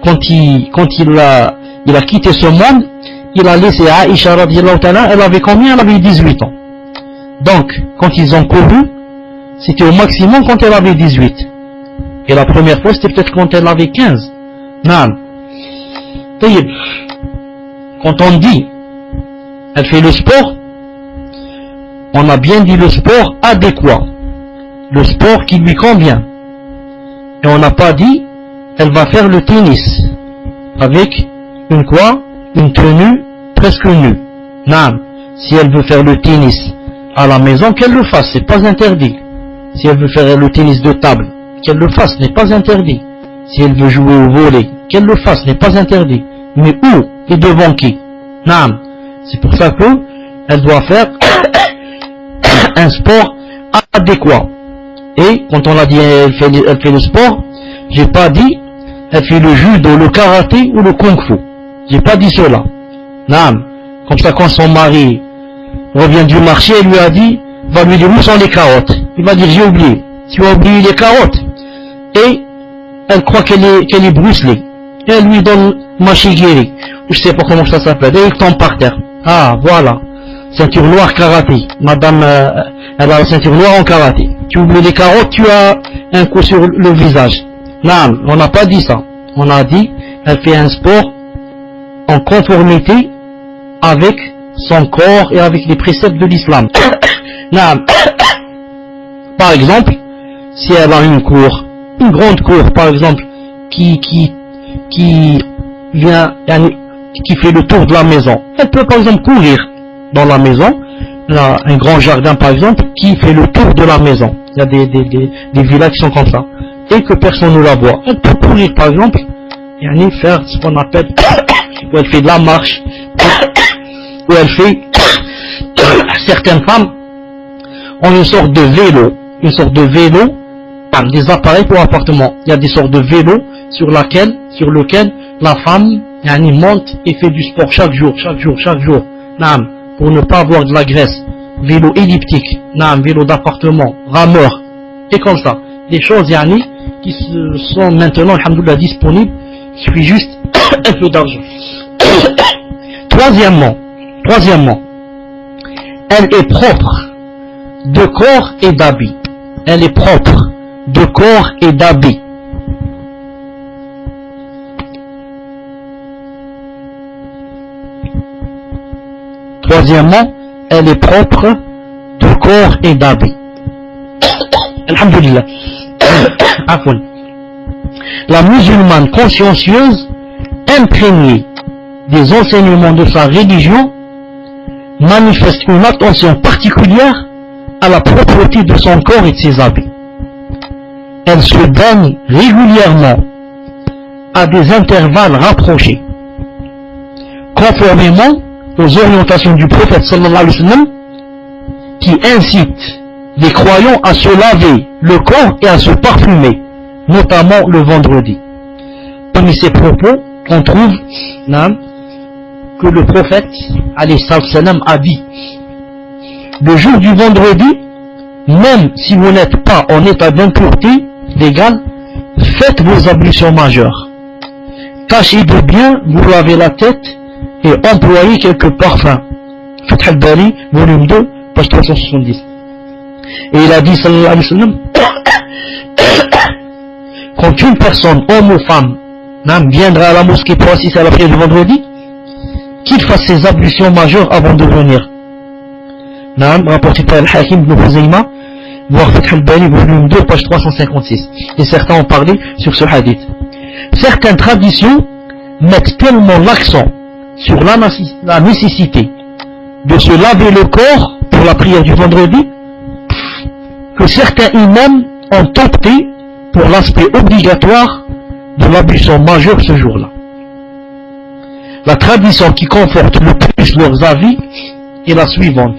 quand il a quitté ce monde, il a laissé Aïcha radiyallahu ta'ala, elle avait combien? Elle avait 18 ans. Donc, quand ils ont couru, c'était au maximum quand elle avait 18. Et la première fois, c'était peut-être quand elle avait 15. Non. Quand on dit, elle fait le sport, on a bien dit le sport adéquat. Le sport qui lui convient. Et on n'a pas dit, elle va faire le tennis. Avec une quoi? Une tenue presque nue. Non. Si elle veut faire le tennis à la maison, qu'elle le fasse, c'est pas interdit. Si elle veut faire le tennis de table, qu'elle le fasse, n'est pas interdit. Si elle veut jouer au volley, qu'elle le fasse, n'est pas interdit. Mais où et devant qui? Non. C'est pour ça que elle doit faire un sport adéquat. Et quand on a dit elle fait le sport, j'ai pas dit elle fait le judo, le karaté ou le kung-fu. J'ai pas dit cela. Non. Comme ça, quand son mari revient du marché, elle lui a dit, va lui dire où sont les carottes. Il va dire j'ai oublié. Tu as oublié les carottes. Et elle croit qu'elle est brucelée. Et elle lui donne machigiri. Je sais pas comment ça s'appelle. Et il tombe par terre. Ah, voilà. Ceinture noire karaté. Madame, elle a la ceinture noire en karaté. Tu oublies les carottes, tu as un coup sur le visage. Non, on n'a pas dit ça. On a dit, elle fait un sport en conformité avec son corps et avec les préceptes de l'islam. Non. Par exemple, si elle a une cour, une grande cour, par exemple, qui fait le tour de la maison, elle peut par exemple courir dans la maison. Là, un grand jardin par exemple qui fait le tour de la maison. Il y a des villas qui sont comme ça. et que personne ne la voit. Elle peut courir par exemple, et faire ce qu'on appelle, où elle fait de la marche, où elle fait, certaines femmes ont une sorte de vélo, des appareils pour appartement. Il y a des sortes de vélos sur lequel la femme monte et fait du sport chaque jour, pour ne pas avoir de la graisse. Vélo elliptique, vélo d'appartement, rameur, et comme ça. Des choses qui sont maintenant, alhamdoulilah, disponibles, il suffit juste un peu d'argent. Troisièmement, elle est propre de corps et d'habit. Elle est propre de corps et d'habit. Troisièmement, elle est propre de corps et d'habit. Alhamdulillah. La musulmane consciencieuse, imprégnée des enseignements de sa religion, manifeste une attention particulière à la propreté de son corps et de ses habits. Elle se baigne régulièrement à des intervalles rapprochés, conformément aux orientations du prophète sallallahu alayhi wa sallam, qui incite les croyants à se laver le corps et à se parfumer, notamment le vendredi. Parmi ces propos, on trouve que le prophète alayhi salam a dit: le jour du vendredi, même si vous n'êtes pas en état d'impureté légale, faites vos ablutions majeures. Tâchez de bien vous laver la tête et employez quelques parfums. Fath al-Bari, volume 2, page 370. Et il a dit, sallallahu alayhi wa sallam, quand une personne, homme ou femme, viendra à la mosquée pour assister à la prière du vendredi, qu'il fasse ses ablutions majeures avant de venir. Rapporté par Al-Hakim ibn Khuzayma, voir Fath al-Bari, volume 2, page 356. Et certains ont parlé sur ce hadith. Certaines traditions mettent tellement l'accent sur la nécessité de se laver le corps pour la prière du vendredi, que certains imams ont opté pour l'aspect obligatoire de l'ablution majeure ce jour-là. La tradition qui conforte le plus leurs avis est la suivante.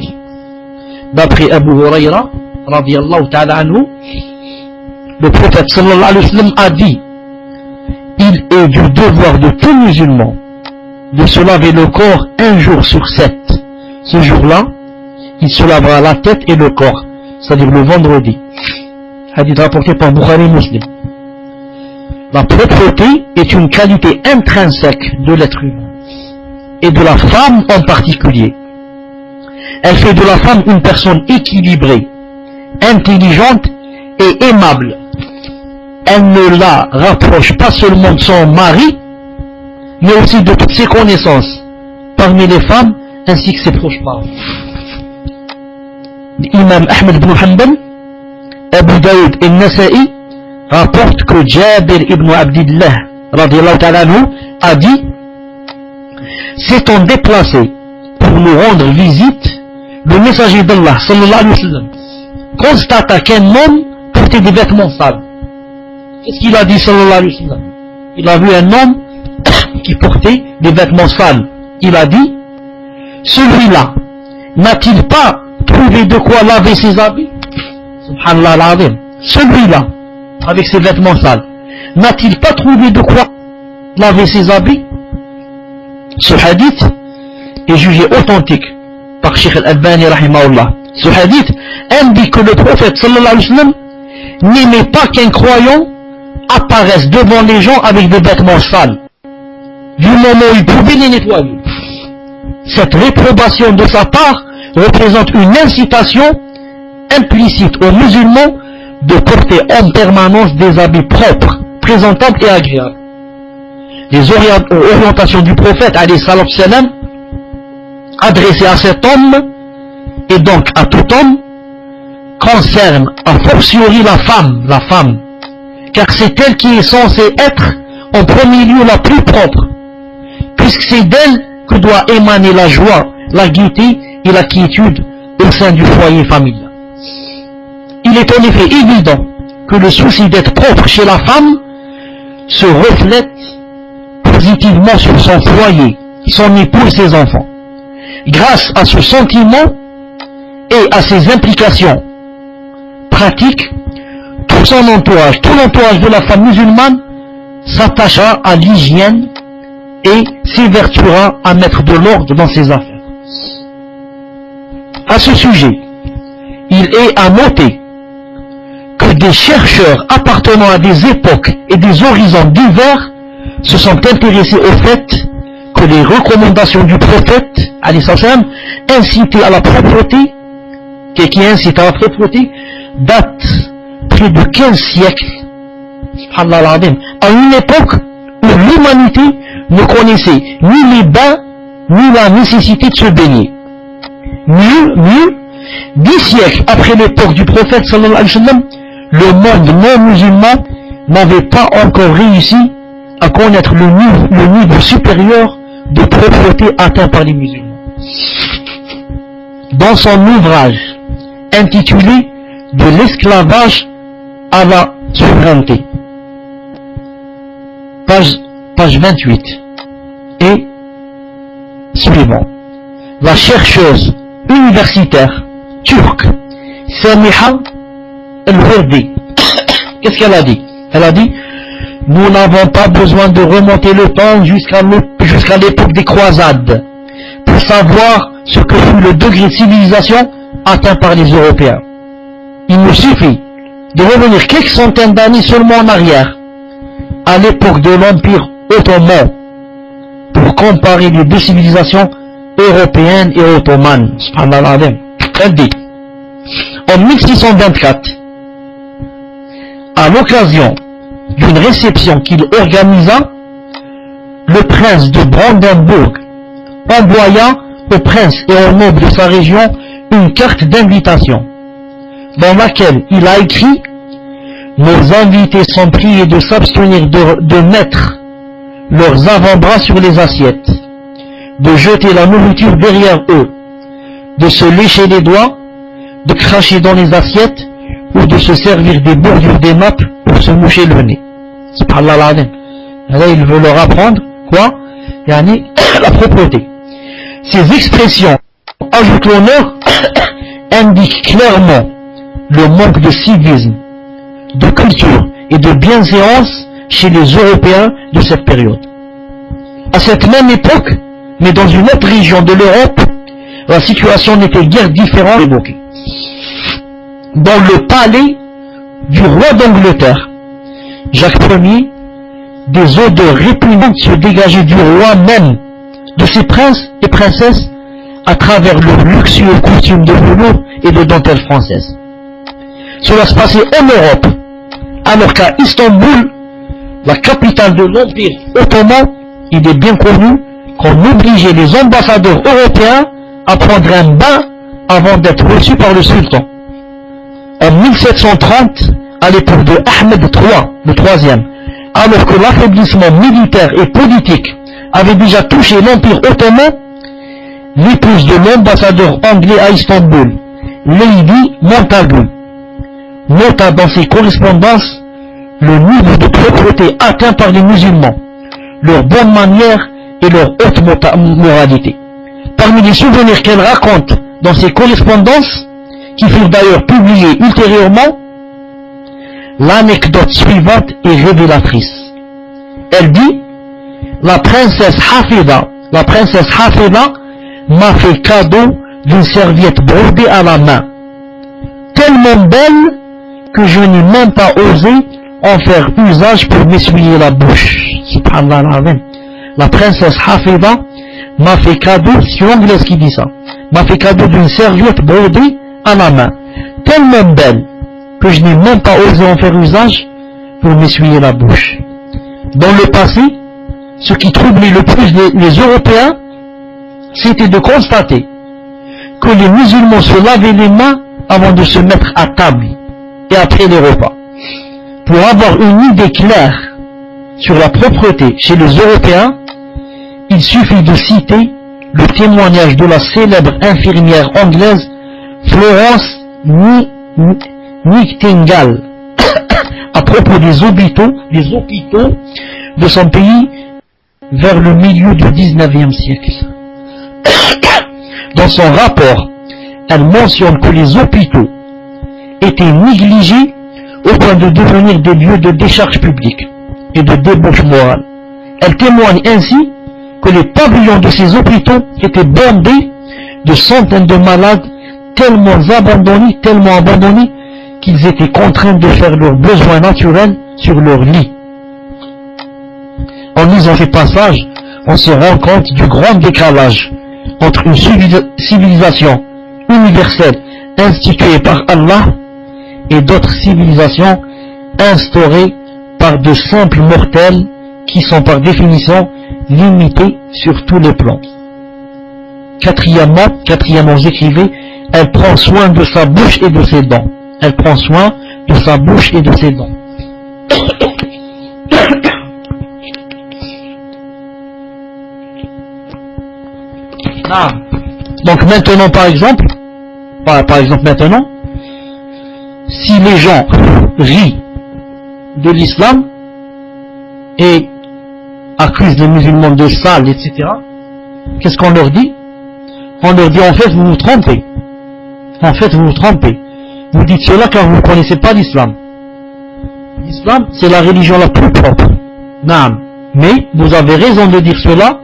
D'après Abu Huraira, radiyallahu ta'ala anhu, le prophète sallallahu alayhi wa sallam a dit: il est du devoir de tout musulman de se laver le corps un jour sur 7. Ce jour-là, il se lavera la tête et le corps, c'est-à-dire le vendredi. Hadith rapporté par Bukhari Muslim. La propreté est une qualité intrinsèque de l'être humain, et de la femme en particulier. Elle fait de la femme une personne équilibrée, intelligente et aimable. Elle ne la rapproche pas seulement de son mari, mais aussi de toutes ses connaissances parmi les femmes ainsi que ses proches parents. L'imam Ahmed ibn Hanbal, Abu Daoud et Nasa'i rapportent que Jabir ibn Abdillah radiyallahu ta'ala anhu a dit: s'étant déplacé pour nous rendre visite, le messager d'Allah sallallahu alayhi wa sallam constata qu'un homme portait des vêtements sales. Qu'est-ce qu'il a dit sallallahu alayhi wa sallam? Il a vu un homme qui portait des vêtements sales. Il a dit: celui-là n'a-t-il pas trouvé de quoi laver ses habits? Subhanallah al-Azim. Celui-là, avec ses vêtements sales, n'a-t-il pas trouvé de quoi laver ses habits? Ce hadith est jugé authentique par Cheikh Al-Albani rahimahullah. Ce hadith indique que le prophète sallallahu alayhi wa sallam n'aimait pas qu'un croyant apparaisse devant les gens avec des vêtements sales, du moment où il pouvait les nettoyer. Cette réprobation de sa part représente une incitation implicite aux musulmans de porter en permanence des habits propres, présentables et agréables. Les orientations du prophète alayhi salam adressées à cet homme et donc à tout homme concernent a fortiori la femme, car c'est elle qui est censée être en premier lieu la plus propre, puisque c'est d'elle que doit émaner la joie, la gaieté et la quiétude au sein du foyer familial. Il est en effet évident que le souci d'être propre chez la femme se reflète positivement sur son foyer, son époux et ses enfants. Grâce à ce sentiment et à ses implications pratiques, tout son entourage, tout l'entourage de la femme musulmane s'attachera à l'hygiène et s'évertuera à mettre de l'ordre dans ses affaires. À ce sujet, il est à noter que des chercheurs appartenant à des époques et des horizons divers se sont intéressés au fait que les recommandations du prophète, incitées à la propreté, qui incite à la propreté, datent près de 15 siècles, à une époque où l'humanité ne connaissait ni les bains, ni la nécessité de se baigner. Mieux, 10 siècles après l'époque du prophète, sallallahu alayhi wa sallam, le monde non musulman n'avait pas encore réussi à connaître le niveau supérieur de propreté atteint par les musulmans. Dans son ouvrage intitulé « De l'esclavage à la souveraineté », page 28 et suivant, la chercheuse universitaire turque Samiha El-Wirdi, qu'est-ce qu'elle a dit? Elle a dit: nous n'avons pas besoin de remonter le temps jusqu'à l'époque des croisades pour savoir ce que fut le degré de civilisation atteint par les Européens. Il nous suffit de revenir quelques centaines d'années seulement en arrière, à l'époque de l'Empire ottoman, pour comparer les deux civilisations européennes et ottomanes. Elle dit: en 1624, à l'occasion d'une réception qu'il organisa, le prince de Brandenburg envoya aux princes et aux nobles de sa région une carte d'invitation, dans laquelle il a écrit: nos invités sont priés de s'abstenir de mettre leurs avant-bras sur les assiettes, de jeter la nourriture derrière eux, de se lécher les doigts, de cracher dans les assiettes ou de se servir des bordures des nappes pour se moucher le nez. Subhanallah l'azim. Là, il veut leur apprendre quoi? La propreté. Ces expressions, ajoutons-leur, indiquent clairement le manque de civisme, de culture et de bienséance chez les Européens de cette période. À cette même époque, mais dans une autre région de l'Europe, la situation n'était guère différente. Dans le palais du roi d'Angleterre, Jacques Ier, des odeurs répugnantes se dégageaient du roi même, de ses princes et princesses, à travers leurs luxueux costumes de velours et de dentelle française. Cela se passait en Europe, alors qu'à Istanbul, la capitale de l'Empire ottoman, il est bien connu qu'on obligeait les ambassadeurs européens à prendre un bain avant d'être reçus par le sultan. En 1730, à l'époque de Ahmed III, le troisième, alors que l'affaiblissement militaire et politique avait déjà touché l'Empire ottoman, l'épouse de l'ambassadeur anglais à Istanbul, Lady Montagu, nota dans ses correspondances le niveau de propreté atteint par les musulmans, leurs bonnes manières et leur haute moralité. Parmi les souvenirs qu'elle raconte dans ses correspondances, qui furent d'ailleurs publiées ultérieurement, l'anecdote suivante est révélatrice. Elle dit: la princesse Hafida m'a fait cadeau d'une serviette brodée à la main, tellement belle que je n'ai même pas osé en faire usage pour m'essuyer la bouche. Subhanallah. La princesse Hafida m'a fait cadeau, c'est l'anglaise qui dit ça, m'a fait cadeau d'une serviette brodée à la main, tellement belle que je n'ai même pas osé en faire usage pour m'essuyer la bouche. Dans le passé, ce qui troublait le plus les Européens, c'était de constater que les musulmans se lavaient les mains avant de se mettre à table et après les repas. Pour avoir une idée claire sur la propreté chez les Européens, il suffit de citer le témoignage de la célèbre infirmière anglaise Florence Nightingale, à propos des hôpitaux de son pays vers le milieu du 19e siècle. Dans son rapport, elle mentionne que les hôpitaux étaient négligés au point de devenir des lieux de décharge publique et de débauche morale. Elle témoigne ainsi que les pavillons de ces hôpitaux étaient bondés de centaines de malades tellement abandonnés qu'ils étaient contraints de faire leurs besoins naturels sur leur lit. En lisant ces passages, on se rend compte du grand décalage entre une civilisation universelle instituée par Allah et d'autres civilisations instaurées par de simples mortels qui sont par définition limités sur tous les plans. Quatrièmement, j'écrivais, elle prend soin de sa bouche et de ses dents. Elle prend soin de sa bouche et de ses dents. Donc maintenant, par exemple, maintenant, si les gens rient de l'islam et accusent les musulmans de sales, etc., qu'est-ce qu'on leur dit? On leur dit, en fait, vous vous trompez. En fait, vous vous trompez. Vous dites cela car vous ne connaissez pas l'islam. L'islam, c'est la religion la plus propre. Naam. Mais vous avez raison de dire cela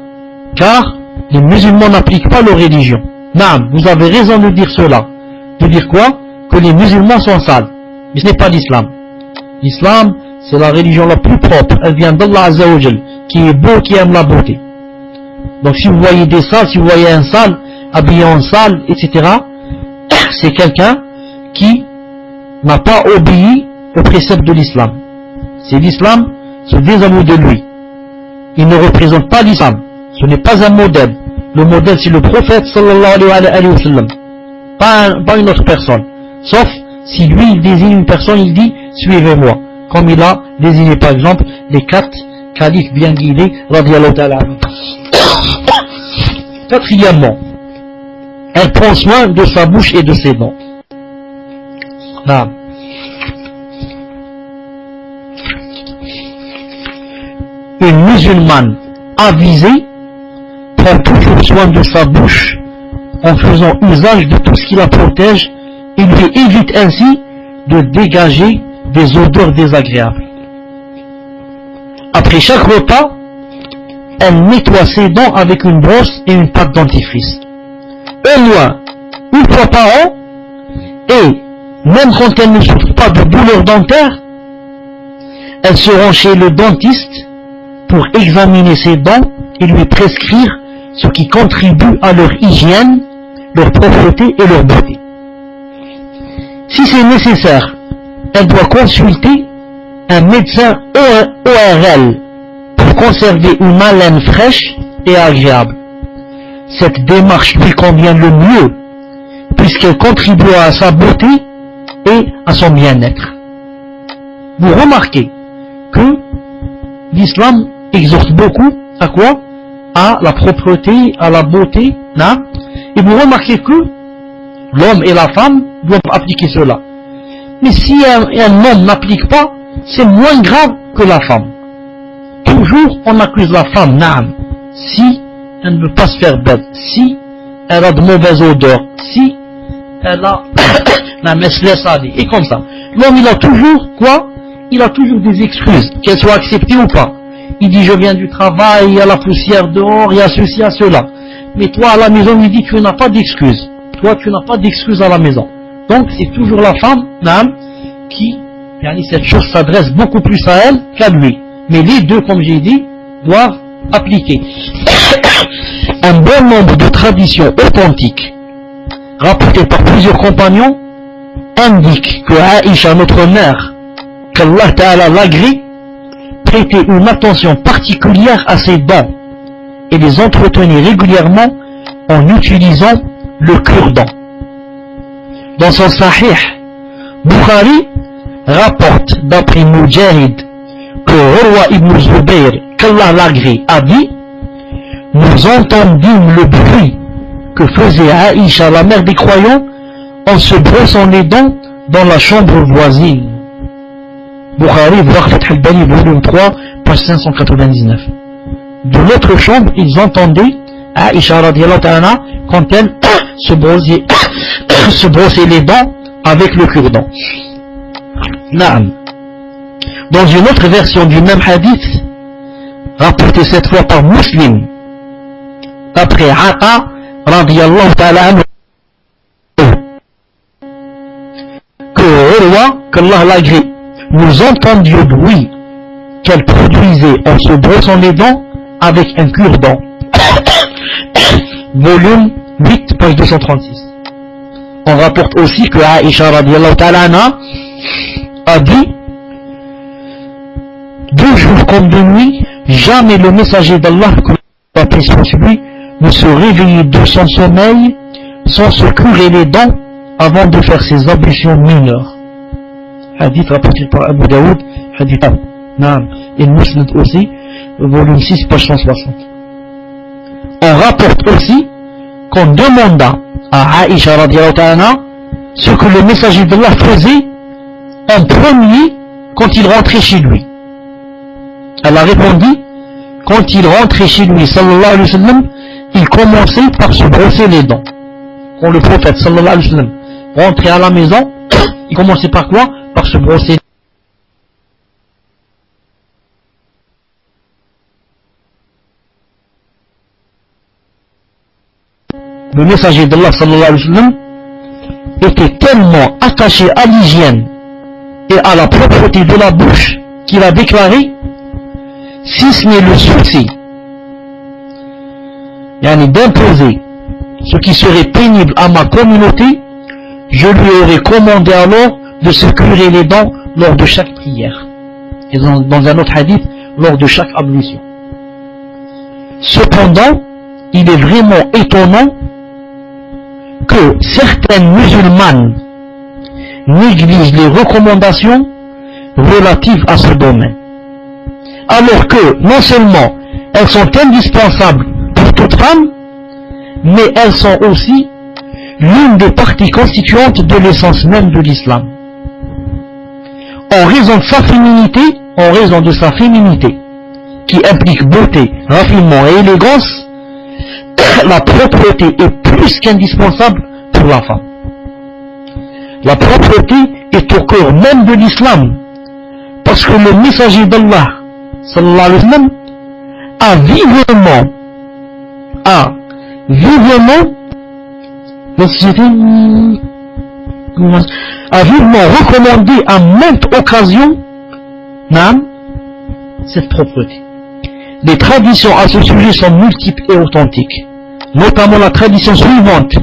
car les musulmans n'appliquent pas leur religion. Naam. Vous avez raison de dire cela. De dire quoi? Que les musulmans sont sales. Mais ce n'est pas l'islam. L'islam, c'est la religion la plus propre. Elle vient d'Allah Azza wa Jal, qui est beau, qui aime la beauté. Donc si vous voyez des sales, si vous voyez un sale, habillé en sale, etc., c'est quelqu'un qui n'a pas obéi aux préceptes de l'islam. C'est l'islam se désavoue de lui. Il ne représente pas l'islam. Ce n'est pas un modèle. Le modèle, c'est le prophète sallallahu alayhi wa sallam. Pas une autre personne. Sauf si lui, il désigne une personne, il dit suivez-moi. Comme il a désigné par exemple les 4 califes bien guidés, radiyallahu ta'ala. Quatrièmement, elle prend soin de sa bouche et de ses dents. Une musulmane avisée prend toujours soin de sa bouche en faisant usage de tout ce qui la protège et lui évite ainsi de dégager des odeurs désagréables. Après chaque repas, elle nettoie ses dents avec une brosse et une pâte dentifrice. Au moins une fois par an, et même quand elle ne souffre pas de douleur dentaire, elle se rend chez le dentiste pour examiner ses dents et lui prescrire ce qui contribue à leur hygiène, leur propreté et leur beauté. Si c'est nécessaire, elle doit consulter un médecin ORL pour conserver une haleine fraîche et agréable. Cette démarche lui convient le mieux puisqu'elle contribue à sa beauté et à son bien-être. Vous remarquez que l'islam exhorte beaucoup à quoi? À la propreté, à la beauté, non? Et vous remarquez que l'homme et la femme doivent appliquer cela. Mais si un homme n'applique pas, c'est moins grave que la femme. Toujours on accuse la femme, naam, si elle ne veut pas se faire belle, si elle a de mauvaises odeurs, si elle a la messe laisse aller, et comme ça. L'homme il a toujours quoi? Il a toujours des excuses, qu'elles soient acceptées ou pas. Il dit je viens du travail, il y a la poussière dehors, il y a ceci, il y a cela. Mais toi à la maison il dit tu n'as pas d'excuses. Toi tu n'as pas d'excuses à la maison. Donc c'est toujours la femme, naam, qui, cette chose s'adresse beaucoup plus à elle qu'à lui. Mais les deux, comme j'ai dit, doivent appliquer. Un bon nombre de traditions authentiques, rapportées par plusieurs compagnons, indiquent que Aïcha, notre mère, qu'Allah Ta'ala l'agrée, prêtait une attention particulière à ses dents et les entretenait régulièrement en utilisant le cure-dent. Dans son Sahih, Bukhari rapporte d'après Mujahid que Urwa ibn Zubayr, qu'Allah l'agrée, a dit: nous entendîmes le bruit que faisait Aïcha, la mère des croyants, en se brossant les dents dans la chambre voisine. Bukhari, voir Fath al-Bari, volume 3, page 599. De l'autre chambre, ils entendaient Aïcha radiallahu ta'ala quand elle se brossait les dents avec le cure-dent. Naam. Dans une autre version du même hadith, rapporté cette fois par Muslim, après Aqa radiallahu ta'ala anhu, que Urwa, qu'Allah l'agrée, nous entendions de lui qu'elle produisait en se brossant les dents avec un cure-dent. Volume 8, page 236. On rapporte aussi que Aïcha radiallahu ta'ala anha a dit: 2 jours comme 2 nuits, jamais le messager d'Allah, que la paix soit sur lui, ne se réveillait de son sommeil sans se curer les dents avant de faire ses ablutions mineures. Hadith rapporté par Abu Daoud, hadith et Musnad aussi, volume 6, page 160. On rapporte aussi qu'on demanda à Aïcha radiallahu ta'ala ce que le messager d'Allah faisait en premier quand il rentrait chez lui. Elle a répondu: quand il rentrait chez lui, sallallahu alayhi wa sallam, il commençait par se brosser les dents. Quand le prophète sallallahu alayhi wa sallam rentrait à la maison, il commençait par quoi? Par se brosser. Le messager d'Allah sallallahu alayhi wa sallam était tellement attaché à l'hygiène et à la propreté de la bouche qu'il a déclaré: si ce n'est le souci d'imposer ce qui serait pénible à ma communauté, je lui aurais commandé alors de se curer les dents lors de chaque prière. Et dans un autre hadith, lors de chaque ablution. Cependant, il est vraiment étonnant que certaines musulmanes négligent les recommandations relatives à ce domaine, alors que non seulement elles sont indispensables pour toute femme, mais elles sont aussi l'une des parties constituantes de l'essence même de l'islam. En raison de sa féminité, qui implique beauté, raffinement et élégance, la propreté est plus qu'indispensable pour la femme. La propreté est au cœur même de l'islam, parce que le messager d'Allah, sallallahu alayhi wa sallam, a vivement recommandé à maintes occasions cette propreté. Les traditions à ce sujet sont multiples et authentiques, notamment la tradition suivante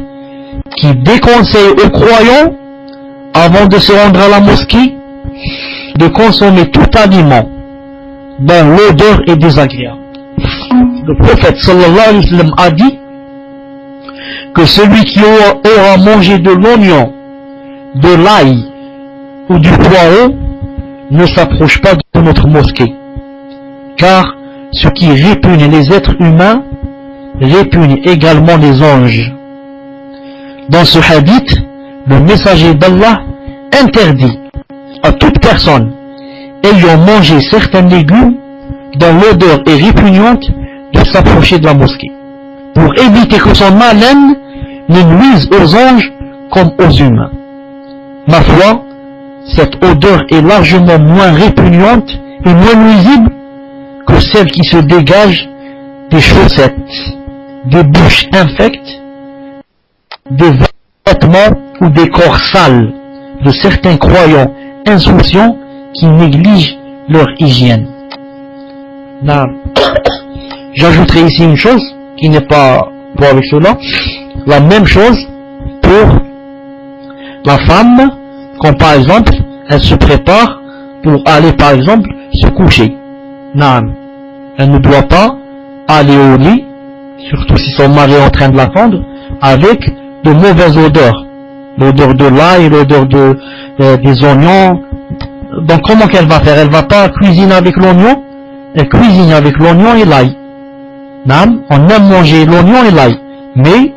qui déconseille aux croyants, avant de se rendre à la mosquée, de consommer tout aliment dont l'odeur est désagréable. Le prophète sallallahu alayhi wa sallam a dit que celui qui aura mangé de l'oignon, de l'ail ou du poireau ne s'approche pas de notre mosquée, car ce qui répugne les êtres humains répugne également les anges. Dans ce hadith, le messager d'Allah interdit à toute personne ayant mangé certains légumes dont l'odeur est répugnante de s'approcher de la mosquée, pour éviter que son haleine ne nuise aux anges comme aux humains. Ma foi, cette odeur est largement moins répugnante et moins nuisible que celle qui se dégage des chaussettes, des bouches infectes, des vêtements ou des corps sales de certains croyants insouciants qui négligent leur hygiène. J'ajouterai ici une chose qui n'est pas pour avec cela, la même chose pour la femme quand par exemple elle se prépare pour aller par exemple se coucher. Elle ne doit pas aller au lit, surtout si son mari est en train de l'attendre, avec de mauvaises odeurs, l'odeur de l'ail, l'odeur des oignons. Donc comment qu'elle va faire? Elle va pas cuisiner avec l'oignon, elle cuisine avec l'oignon et l'ail. On aime manger l'oignon et l'ail, mais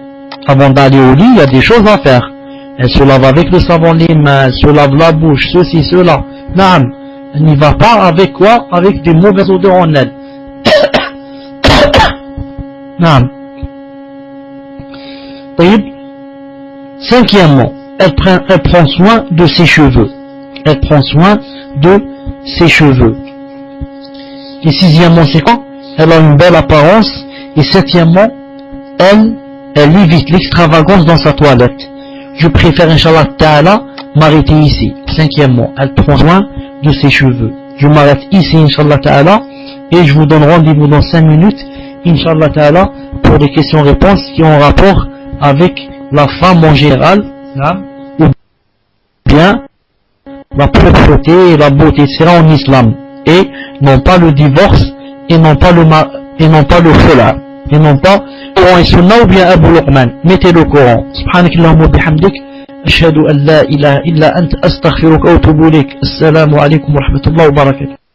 avant d'aller au lit, il y a des choses à faire. Elle se lave avec le savon les mains, elle se lave la bouche, ceci, cela. Elle n'y va pas avec quoi? Avec des mauvaises odeurs en elle. Non. Cinquièmement, elle prend soin de ses cheveux. Elle prend soin de ses cheveux. Et sixièmement, c'est quoi? Elle a une belle apparence. Et septièmement, elle évite l'extravagance dans sa toilette. Je préfère, Inch'Allah Ta'ala, m'arrêter ici. Cinquièmement, elle prend soin de ses cheveux. Je m'arrête ici, Inch'Allah Ta'ala, et je vous donne rendez-vous dans 5 minutes, Inch'Allah Ta'ala, pour des questions-réponses qui ont rapport avec la femme en général, ou bien la propreté et la beauté, c'est en islam, et non pas le divorce, et non pas le khula, et non pas Coran et Sunna ou bien Abu Luqman. Mettez le Coran. Subhanakallahumma wa bihamdik, ashhadu an la ilaha illa anta astaghfiruka wa atubu ilayk. Assalamu alaykum wa rahmatullahi wa barakatuh.